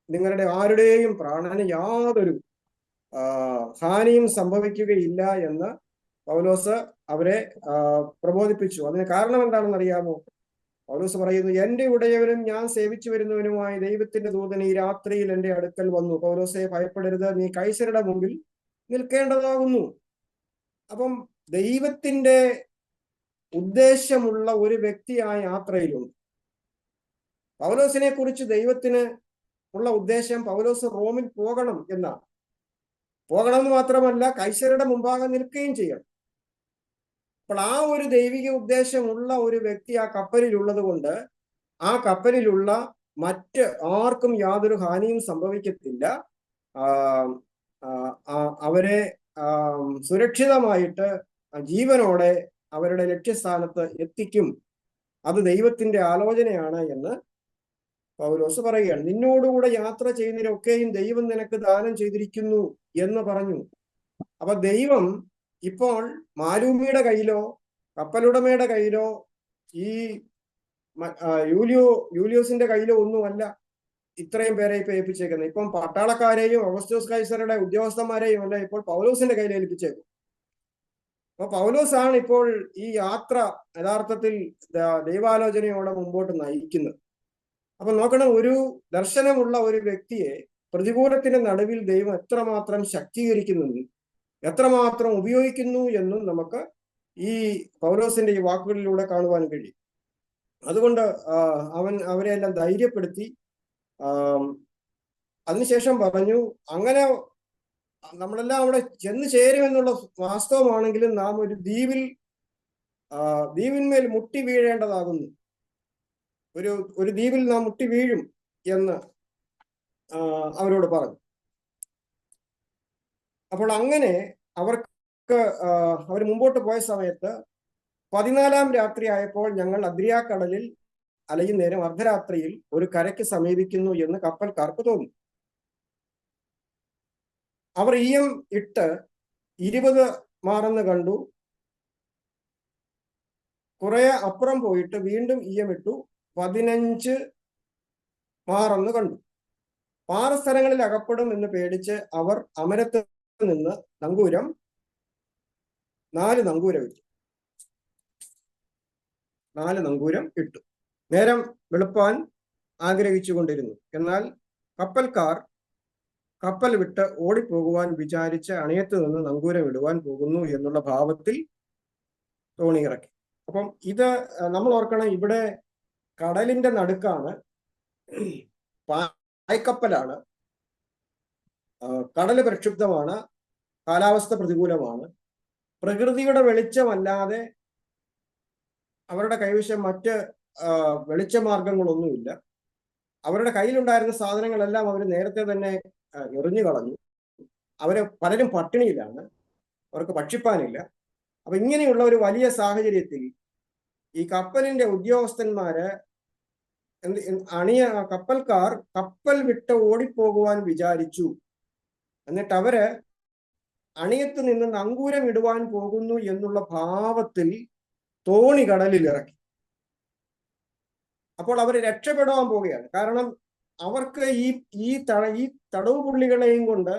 നിങ്ങളുടെ ആരുടെയും പ്രാണന് യാതൊരു ഹാനിയും സംഭവിക്കുകയില്ല എന്ന് പൗലോസ് അവരെ പ്രബോധിപ്പിച്ചു. അതിന് കാരണം എന്താണെന്ന് അറിയാമോ? പൗലോസ് പറയുന്നു, എന്റെ ഉടയവനും ഞാൻ സേവിച്ചു വരുന്നവനുമായ ദൈവത്തിന്റെ ദൂതൻ ഈ രാത്രിയിൽ എന്റെ അടുക്കൽ വന്നു. പൗലോസെ, ഭയപ്പെടരുത്, നീ കൈസരുടെ മുമ്പിൽ നിൽക്കേണ്ടതാകുന്നു. അപ്പം ദൈവത്തിന്റെ ഉദ്ദേശമുള്ള ഒരു വ്യക്തി ആ യാത്രയിലുണ്ട്. പൗലോസിനെ കുറിച്ച് ദൈവത്തിന് ഉള്ള ഉദ്ദേശം പൗലോസ് റോമിൽ പോകണം എന്നാണ്. പോകണമെന്ന് മാത്രമല്ല, കൈസരുടെ മുമ്പാകെ നിൽക്കുകയും ചെയ്യണം. അപ്പോൾ ആ ഒരു ദൈവിക ഉദ്ദേശമുള്ള ഒരു വ്യക്തി ആ കപ്പലിലുള്ളത് കൊണ്ട് ആ കപ്പലിലുള്ള മറ്റ് ആർക്കും യാതൊരു ഹാനിയും സംഭവിക്കത്തില്ല. അവരെ സുരക്ഷിതമായിട്ട് ജീവനോടെ അവരുടെ ലക്ഷ്യസ്ഥാനത്ത് എത്തിക്കും. അത് ദൈവത്തിന്റെ ആലോചനയാണ് എന്ന് പൗലോസ് പറയുകയാണ്. നിന്നോടുകൂടെ യാത്ര ചെയ്യുന്നതിനൊക്കെയും ദൈവം നിനക്ക് ദാനം ചെയ്തിരിക്കുന്നു എന്ന് പറഞ്ഞു. അപ്പൊ ദൈവം ഇപ്പോൾ മാലൂമിയുടെ കയ്യിലോ കപ്പലുടമയുടെ കയ്യിലോ ഈ യൂലിയോസിന്റെ കയ്യിലോ ഒന്നുമല്ല ഇത്രയും പേരെ ഇപ്പൊ ഏൽപ്പിച്ചേക്കുന്നത്. ഇപ്പം പട്ടാളക്കാരെയും ഓഗസ്റ്റോസ് കൈസറുടെ ഉദ്യോഗസ്ഥന്മാരെയും അല്ല ഇപ്പോൾ പൗലോസിന്റെ കയ്യിൽ ഏൽപ്പിച്ചേക്കും. അപ്പൊ പൗലോസാണ് ഇപ്പോൾ ഈ യാത്ര യഥാർത്ഥത്തിൽ ദൈവാലോചനയോടെ മുമ്പോട്ട് നയിക്കുന്നത്. അപ്പൊ നോക്കണം, ഒരു ദർശനമുള്ള ഒരു വ്യക്തിയെ പ്രതികൂലത്തിന്റെ നടുവിൽ ദൈവം എത്രമാത്രം ശക്തീകരിക്കുന്നെന്നും എത്രമാത്രം ഉപയോഗിക്കുന്നു എന്നും നമുക്ക് ഈ പൗലോസിന്റെ ഈ വാക്കുകളിലൂടെ കാണുവാൻ കഴിയും. അതുകൊണ്ട് അവരെല്ലാം ധൈര്യപ്പെടുത്തി അതിനുശേഷം പറഞ്ഞു, അങ്ങനെ നമ്മളെല്ലാം അവിടെ ചെന്ന് ചേരുമെന്നുള്ള വാസ്തവമാണെങ്കിലും നാം ഒരു ദ്വീപിന്മേൽ മുട്ടി വീഴേണ്ടതാകുന്നു. ഒരു ദ്വീപിൽ നാം മുട്ടി വീഴും എന്ന് അവരോട് പറഞ്ഞു. അപ്പോൾ അങ്ങനെ അവർ മുമ്പോട്ട് പോയ സമയത്ത് 14-ാം രാത്രി ആയപ്പോൾ ഞങ്ങൾ അദ്രിയാക്കടലിൽ അലയുന്നേരം അർദ്ധരാത്രിയിൽ ഒരു കരയ്ക്ക് സമീപിക്കുന്നു എന്ന് കപ്പൽക്കാർക്ക് തോന്നി. അവർ ഈയം ഇട്ട് 20 മാറെന്ന് കണ്ടു. കുറെ അപ്പുറം പോയിട്ട് വീണ്ടും ഈയം ഇട്ടു 15 മാറെന്ന് കണ്ടു. പാറസ്ഥലങ്ങളിൽ അകപ്പെടും എന്ന് പേടിച്ച് അവർ അമരത്ത് നിന്ന് നങ്കൂരം 4 നങ്കൂരം ഇട്ടു. നേരം വെളുപ്പാൻ ആഗ്രഹിച്ചു കൊണ്ടിരുന്നു. എന്നാൽ കപ്പൽക്കാർ കപ്പൽ വിട്ട് ഓടിപ്പോകുവാൻ വിചാരിച്ച് അണയത്ത് നിന്ന് നങ്കൂരം ഇടുവാൻ പോകുന്നു എന്നുള്ള ഭാവത്തിൽ തോണി ഇറക്കി. അപ്പം ഇത് നമ്മൾ ഓർക്കണം, ഇവിടെ കടലിന്റെ നടുക്കാണ്, പായ്ക്കപ്പലാണ്, കടല് പ്രക്ഷുബ്ധമാണ്, കാലാവസ്ഥ പ്രതികൂലമാണ്. പ്രകൃതിയുടെ വെളിച്ചമല്ലാതെ അവരുടെ കൈവശം മറ്റ് വെളിച്ചമാർഗങ്ങളൊന്നുമില്ല. അവരുടെ കയ്യിലുണ്ടായിരുന്ന സാധനങ്ങളെല്ലാം അവർ നേരത്തെ തന്നെ എറിഞ്ഞു കളഞ്ഞു. പലരും പട്ടിണിയിലാണ്, അവർക്ക് ഭക്ഷിപ്പാനില്ല. അപ്പൊ ഇങ്ങനെയുള്ള ഒരു വലിയ സാഹചര്യത്തിൽ ഈ കപ്പലിന്റെ ഉദ്യോഗസ്ഥന്മാര് കപ്പൽക്കാർ കപ്പൽ വിട്ട് ഓടിപ്പോകുവാൻ വിചാരിച്ചു. എന്നിട്ട് അവര് അണിയത്ത് നിന്ന് നങ്കൂരം ഇടുവാൻ പോകുന്നു എന്നുള്ള ഭാവത്തിൽ തോണി കടലിൽ ഇറക്കി. അപ്പോൾ അവർ രക്ഷപ്പെടാൻ പോവുകയാണ്. കാരണം അവർക്ക് ഈ തടവ് പുള്ളികളെയും കൊണ്ട്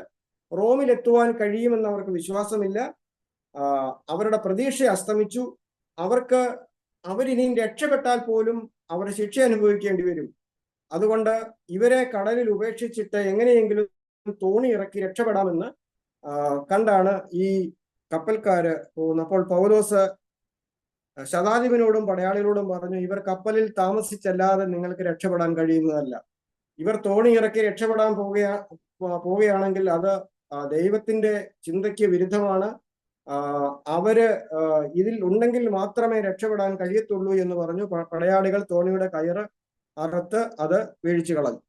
റോമിലെത്തുവാൻ കഴിയുമെന്ന് അവർക്ക് വിശ്വാസമില്ല. അവരുടെ പ്രതീക്ഷ അസ്തമിച്ചു. അവരിനിയും രക്ഷപ്പെട്ടാൽ പോലും അവർ ശിക്ഷ അനുഭവിക്കേണ്ടി വരും. അതുകൊണ്ട് ഇവരെ കടലിൽ ഉപേക്ഷിച്ചിട്ട് എങ്ങനെയെങ്കിലും തോണി ഇറക്കി രക്ഷപ്പെടാമെന്ന് കണ്ടാണ് ഈ കപ്പൽക്കാര് പോകുന്നത്. അപ്പോൾ പൗലോസ് ശതാധിപനോടും പടയാളികളോടും പറഞ്ഞു, ഇവർ കപ്പലിൽ താമസിച്ചല്ലാതെ നിങ്ങൾക്ക് രക്ഷപ്പെടാൻ കഴിയുന്നതല്ല. ഇവർ തോണി ഇറക്കി രക്ഷപ്പെടാൻ പോവുകയാണെങ്കിൽ അത് ദൈവത്തിന്റെ ചിന്തയ്ക്ക് വിരുദ്ധമാണ്. അവര് ഇതിൽ ഉണ്ടെങ്കിൽ മാത്രമേ രക്ഷപ്പെടാൻ കഴിയത്തുള്ളൂ എന്ന് പറഞ്ഞു. പടയാളികൾ തോണിയുടെ കയറ് അറുത്ത് അത് വീഴിച്ചു കളഞ്ഞു.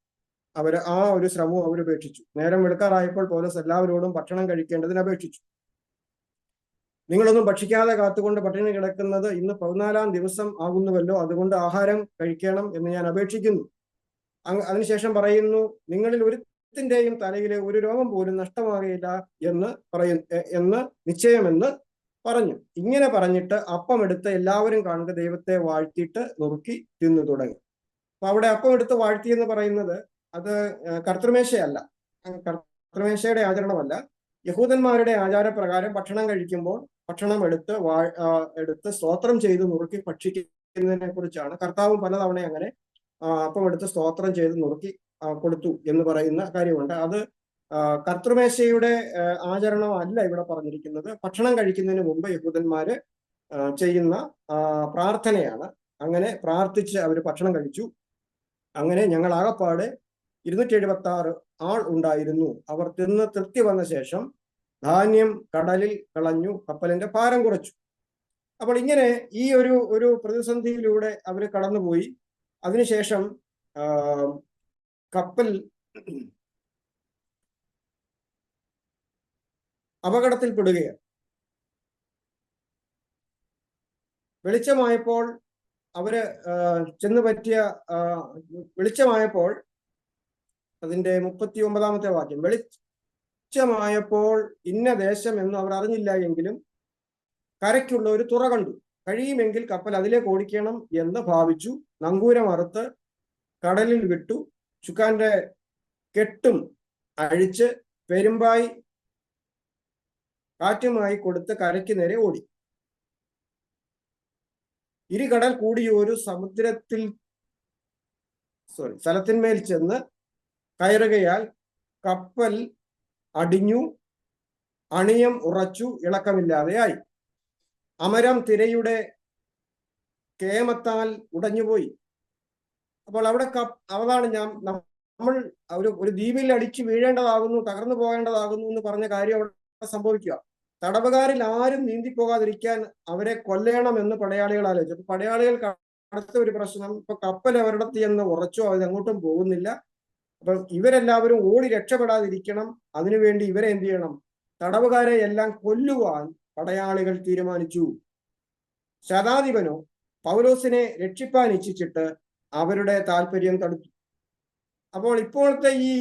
ആ ഒരു ശ്രമവും അവരുപേക്ഷിച്ചു. നേരം വെളുക്കാറായപ്പോൾ പൗലോസ് എല്ലാവരോടും ഭക്ഷണം കഴിക്കേണ്ടതിന് അപേക്ഷിച്ചു. നിങ്ങളൊന്നും ഭക്ഷിക്കാതെ കാത്തുകൊണ്ട് പട്ടിണി കിടക്കുന്നത് ഇന്ന് 14-ാം ദിവസം ആകുന്നുവല്ലോ, അതുകൊണ്ട് ആഹാരം കഴിക്കണം എന്ന് ഞാൻ അപേക്ഷിക്കുന്നു. അതിനുശേഷം പറയുന്നു, നിങ്ങളിൽ ഒരുത്തിന്റെയും തലയിലെ ഒരു രോമം പോലും നഷ്ടമാകുകയില്ല എന്ന് നിശ്ചയമെന്ന് പറഞ്ഞു. ഇങ്ങനെ പറഞ്ഞിട്ട് അപ്പം എടുത്ത് എല്ലാവരും കാണുക ദൈവത്തെ വാഴ്ത്തിയിട്ട് നുറുക്കി തിന്നു തുടങ്ങി. അപ്പൊ അവിടെ അപ്പം എടുത്ത് വാഴ്ത്തി എന്ന് പറയുന്നത് അത് കർത്തൃമേശയല്ല, കർത്തൃമേശയുടെ ആചരണമല്ല. യഹൂദന്മാരുടെ ആചാരപ്രകാരം ഭക്ഷണം കഴിക്കുമ്പോൾ ഭക്ഷണം എടുത്ത് സ്തോത്രം ചെയ്ത് നുറുക്കി ഭക്ഷിക്കുന്നതിനെ കുറിച്ചാണ്. കർത്താവും പലതവണ അങ്ങനെ അപ്പം എടുത്ത് സ്തോത്രം ചെയ്ത് നുറുക്കി കൊടുത്തു എന്ന് പറയുന്ന കാര്യമുണ്ട്. അത് കർത്തൃമേശയുടെ ആചരണമല്ല ഇവിടെ പറഞ്ഞിരിക്കുന്നത്. ഭക്ഷണം കഴിക്കുന്നതിന് മുമ്പ് യഹൂദന്മാര് ചെയ്യുന്ന പ്രാർത്ഥനയാണ്. അങ്ങനെ പ്രാർത്ഥിച്ച് അവർ ഭക്ഷണം കഴിച്ചു. അങ്ങനെ ഞങ്ങൾ ആകപ്പാട് 276 ആൾ ഉണ്ടായിരുന്നു. അവർ തിന്ന് തൃപ്തി വന്ന ശേഷം ധാന്യം കടലിൽ കളഞ്ഞു, കപ്പലിന്റെ ഭാരം കുറച്ചു. അപ്പോൾ ഇങ്ങനെ ഈ ഒരു പ്രതിസന്ധിയിലൂടെ അവർ കടന്നുപോയി. അതിനുശേഷം കപ്പൽ അപകടത്തിൽപ്പെടുകയാണ്. വെളിച്ചമായപ്പോൾ വെളിച്ചമായപ്പോൾ അതിന്റെ 39-ാമത്തെ വാക്യം, വെളിച്ചമായപ്പോൾ ഇന്ന ദേശം എന്ന് അവർ അറിഞ്ഞില്ല എങ്കിലും കരയ്ക്കുള്ള ഒരു തുറ കണ്ടു. കഴിയുമെങ്കിൽ കപ്പൽ അതിലേക്ക് ഓടിക്കണം എന്ന് ഭാവിച്ചു. നങ്കൂരം അറുത്ത് കടലിൽ വിട്ടു. ചുക്കാന്റെ കെട്ടും അഴിച്ച് പെരുമ്പായി കാറ്റുമായി കൊടുത്ത് കരയ്ക്ക് നേരെ ഓടി. ഇരുകടൽ കൂടിയ ഒരു സ്ഥലത്തിന്മേൽ ചെന്ന് കയറുകയാൽ കപ്പൽ അടിഞ്ഞു, അണിയം ഉറച്ചു, ഇളക്കമില്ലാതെയായി. അമരം തിരയുടെ കേമത്താൽ ഉടഞ്ഞുപോയി. അപ്പോൾ അതാണ് നമ്മൾ ഒരു ദ്വീപിൽ അടിച്ചു വീഴേണ്ടതാകുന്നു, തകർന്നു പോകേണ്ടതാകുന്നു എന്ന് പറഞ്ഞ കാര്യം അവിടെ സംഭവിക്കുക. തടവുകാരിൽ ആരും നീന്തിപ്പോകാതിരിക്കാൻ അവരെ കൊല്ലണമെന്ന് പടയാളികൾ ആലോചിച്ചു. അപ്പൊ പടയാളികൾക്ക് അടുത്ത ഒരു പ്രശ്നം, ഇപ്പൊ കപ്പൽ അവരുടെ എന്ന് ഉറച്ചോ, അവരെങ്ങോട്ടും പോകുന്നില്ല. അപ്പം ഇവരെല്ലാവരും ഓടി രക്ഷപ്പെടാതിരിക്കണം. അതിനുവേണ്ടി ഇവരെ എന്ത് ചെയ്യണം? തടവുകാരെ എല്ലാം കൊല്ലുവാൻ പടയാളികൾ തീരുമാനിച്ചു. ശതാധിപനോ പൗലോസിനെ രക്ഷിപ്പാൻ ഇച്ഛിച്ചിട്ട് അവരുടെ താല്പര്യം തടുത്തു. അപ്പോൾ ഇപ്പോഴത്തെ ഈ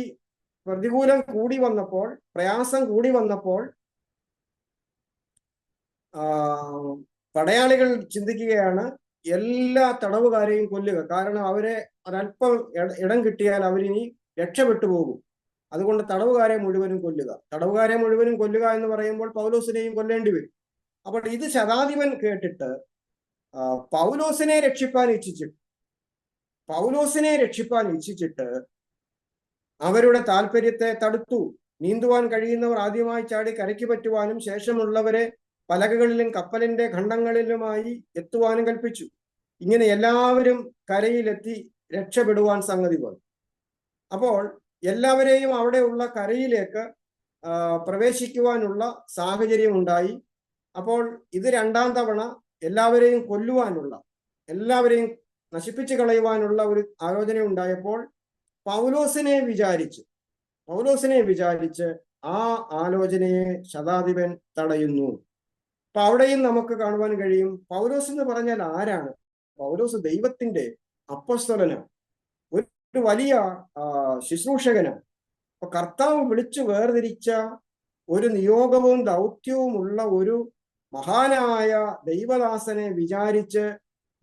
പ്രതികൂലം കൂടി വന്നപ്പോൾ, പ്രയാസം കൂടി വന്നപ്പോൾ പടയാളികൾ ചിന്തിക്കുകയാണ് എല്ലാ തടവുകാരെയും കൊല്ലുക. കാരണം അവരെ ഒരല്പം ഇടം കിട്ടിയാൽ അവരിനി രക്ഷപ്പെട്ടു പോകും. അതുകൊണ്ട് തടവുകാരെ മുഴുവനും കൊല്ലുക. തടവുകാരെ മുഴുവനും കൊല്ലുക എന്ന് പറയുമ്പോൾ പൗലോസിനെയും കൊല്ലേണ്ടി വരും. അപ്പോൾ ഇത് ശതാധിപൻ കേട്ടിട്ട് പൗലോസിനെ രക്ഷിപ്പാൻ ഇച്ഛിച്ചിട്ട് അവരുടെ താല്പര്യത്തെ തടുത്തു. നീന്തുവാൻ കഴിയുന്നവർ ആദ്യമായി ചാടി കരയ്ക്ക് പറ്റുവാനും ശേഷമുള്ളവരെ പലകകളിലും കപ്പലിന്റെ ഖണ്ഡങ്ങളിലുമായി എത്തുവാനും കൽപ്പിച്ചു. ഇങ്ങനെ എല്ലാവരും കരയിലെത്തി രക്ഷപ്പെടുവാൻ സംഗതി പോയി. അപ്പോൾ എല്ലാവരെയും അവിടെയുള്ള കരയിലേക്ക് പ്രവേശിക്കുവാനുള്ള സാഹചര്യം ഉണ്ടായി. അപ്പോൾ ഇത് രണ്ടാം തവണ എല്ലാവരെയും കൊല്ലുവാനുള്ള, എല്ലാവരെയും നശിപ്പിച്ചു കളയുവാനുള്ള ഒരു ആലോചന ഉണ്ടായപ്പോൾ പൗലോസിനെ വിചാരിച്ച് ആ ആലോചനയെ ശതാധിപൻ തടയുന്നു. അപ്പൊ അവിടെയും നമുക്ക് കാണുവാൻ കഴിയും, പൗലോസ് എന്ന് പറഞ്ഞാൽ ആരാണ്? പൗലോസ് ദൈവത്തിന്റെ അപ്പോസ്തലനാണ്, ഒരു വലിയ ശുശ്രൂഷകനാണ്. അപ്പൊ കർത്താവ് വിളിച്ചു വേർതിരിച്ച ഒരു നിയോഗവും ദൗത്യവുമുള്ള ഒരു മഹാനായ ദൈവദാസനെ വിചാരിച്ച്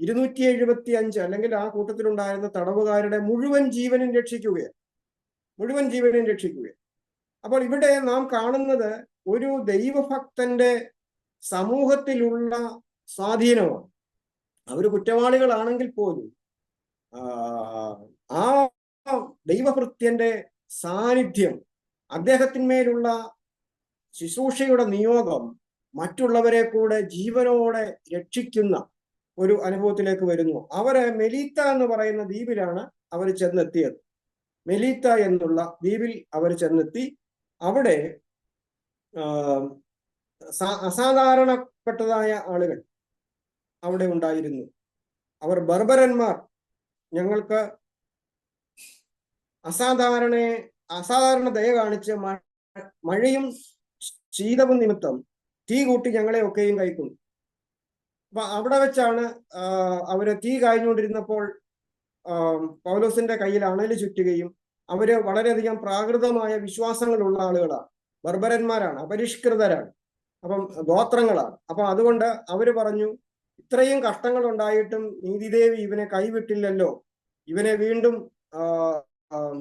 275 അല്ലെങ്കിൽ ആ കൂട്ടത്തിലുണ്ടായിരുന്ന തടവുകാരുടെ മുഴുവൻ ജീവനും രക്ഷിക്കുകയാണ്. അപ്പോൾ ഇവിടെ നാം കാണുന്നത് ഒരു ദൈവഭക്തന്റെ സമൂഹത്തിലുള്ള സ്വാധീനമാണ്. അവർ കുറ്റവാളികളാണെങ്കിൽ പോലും ആ ദൈവഭൃത്യന്റെ സാന്നിധ്യം, അദ്ദേഹത്തിന്മേലുള്ള ശുശ്രൂഷയുടെ നിയോഗം മറ്റുള്ളവരെ കൂടെ ജീവനോടെ രക്ഷിക്കുന്ന ഒരു അനുഭവത്തിലേക്ക് വരുന്നു. അവര് മെലീത്ത എന്ന് പറയുന്ന ദ്വീപിലാണ് അവർ ചെന്നെത്തിയത്. മെലീത്ത എന്നുള്ള ദ്വീപിൽ അവർ ചെന്നെത്തി. അവിടെ അസാധാരണപ്പെട്ടതായ ആളുകൾ അവിടെ ഉണ്ടായിരുന്നു. അവർ ബർബരന്മാർ. ഞങ്ങൾക്ക് അസാധാരണ ദയ കാണിച്ച് മഴയും ശീതവും നിമിത്തം തീ കൂട്ടി ഞങ്ങളെ ഒക്കെയും കൈക്കൊണ്ടു. അപ്പൊ അവിടെ വെച്ചാണ് അവര് തീ കായ്ഞ്ഞുകൊണ്ടിരുന്നപ്പോൾ പൗലോസിന്റെ കയ്യിൽ അണല് ചുറ്റുകയും, അവര് വളരെയധികം പ്രാകൃതമായ വിശ്വാസങ്ങളുള്ള ആളുകളാണ്, ബർബരന്മാരാണ്, അപരിഷ്കൃതരാണ്, അപ്പം ഗോത്രങ്ങളാണ്. അപ്പൊ അതുകൊണ്ട് അവര് പറഞ്ഞു, ഇത്രയും കഷ്ടങ്ങൾ ഉണ്ടായിട്ടും നീതിദേവി ഇവനെ കൈവിട്ടില്ലല്ലോ, ഇവനെ വീണ്ടും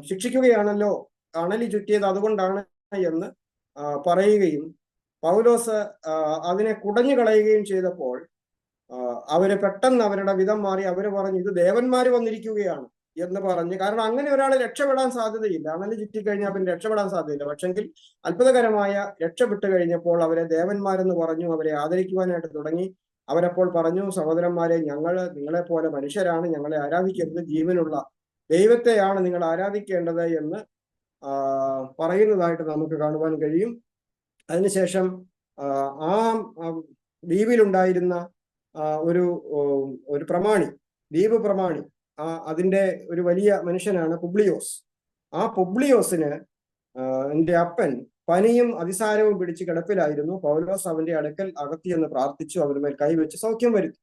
ശിക്ഷിക്കുകയാണല്ലോ, അണലി ചുറ്റിയത് അതുകൊണ്ടാണ് എന്ന് പറയുകയും പൗലോസ് അതിനെ കുടഞ്ഞു കളയുകയും ചെയ്തപ്പോൾ അവര് പെട്ടെന്ന് അവരുടെ വിധം മാറി. അവര് പറഞ്ഞു, ഇത് ദേവന്മാര് വന്നിരിക്കുകയാണ് എന്ന് പറഞ്ഞ്. കാരണം അങ്ങനെ ഒരാൾ രക്ഷപ്പെടാൻ സാധ്യതയില്ല, അണലി ചുറ്റിക്കഴിഞ്ഞാൽ പിന്നെ രക്ഷപ്പെടാൻ സാധ്യതയില്ല. പക്ഷെങ്കിൽ അത്ഭുതകരമായ രക്ഷപ്പെട്ടു കഴിഞ്ഞപ്പോൾ അവരെ ദേവന്മാരെന്ന് പറഞ്ഞു, അവരെ ആദരിക്കുവാനായിട്ട് തുടങ്ങി. അവരപ്പോൾ പറഞ്ഞു, സഹോദരന്മാരെ, നിങ്ങളെ പോലെ മനുഷ്യരാണ്, ഞങ്ങളെ ആരാധിക്കരുത്, ജീവനുള്ള ദൈവത്തെയാണ് നിങ്ങൾ ആരാധിക്കേണ്ടത് എന്ന് പറയുന്നതായിട്ട് നമുക്ക് കാണുവാൻ കഴിയും. അതിനുശേഷം ആ ദ്വീപിലുണ്ടായിരുന്ന ഒരു പ്രമാണി, ദ്വീപ് പ്രമാണി, അതിന്റെ ഒരു വലിയ മനുഷ്യനാണ് പുബ്ലിയോസ്. ആ പുബ്ലിയോസിന് എൻ്റെ അപ്പൻ പനിയും അതിസാരവും പിടിച്ച് കിടപ്പിലായിരുന്നു. പൗലോസ് അവന്റെ അടുക്കൽ അകത്തിയെന്ന് പ്രാർത്ഥിച്ചു, അവരുടെ മേൽ കൈവച്ച് സൗഖ്യം വരുത്തി.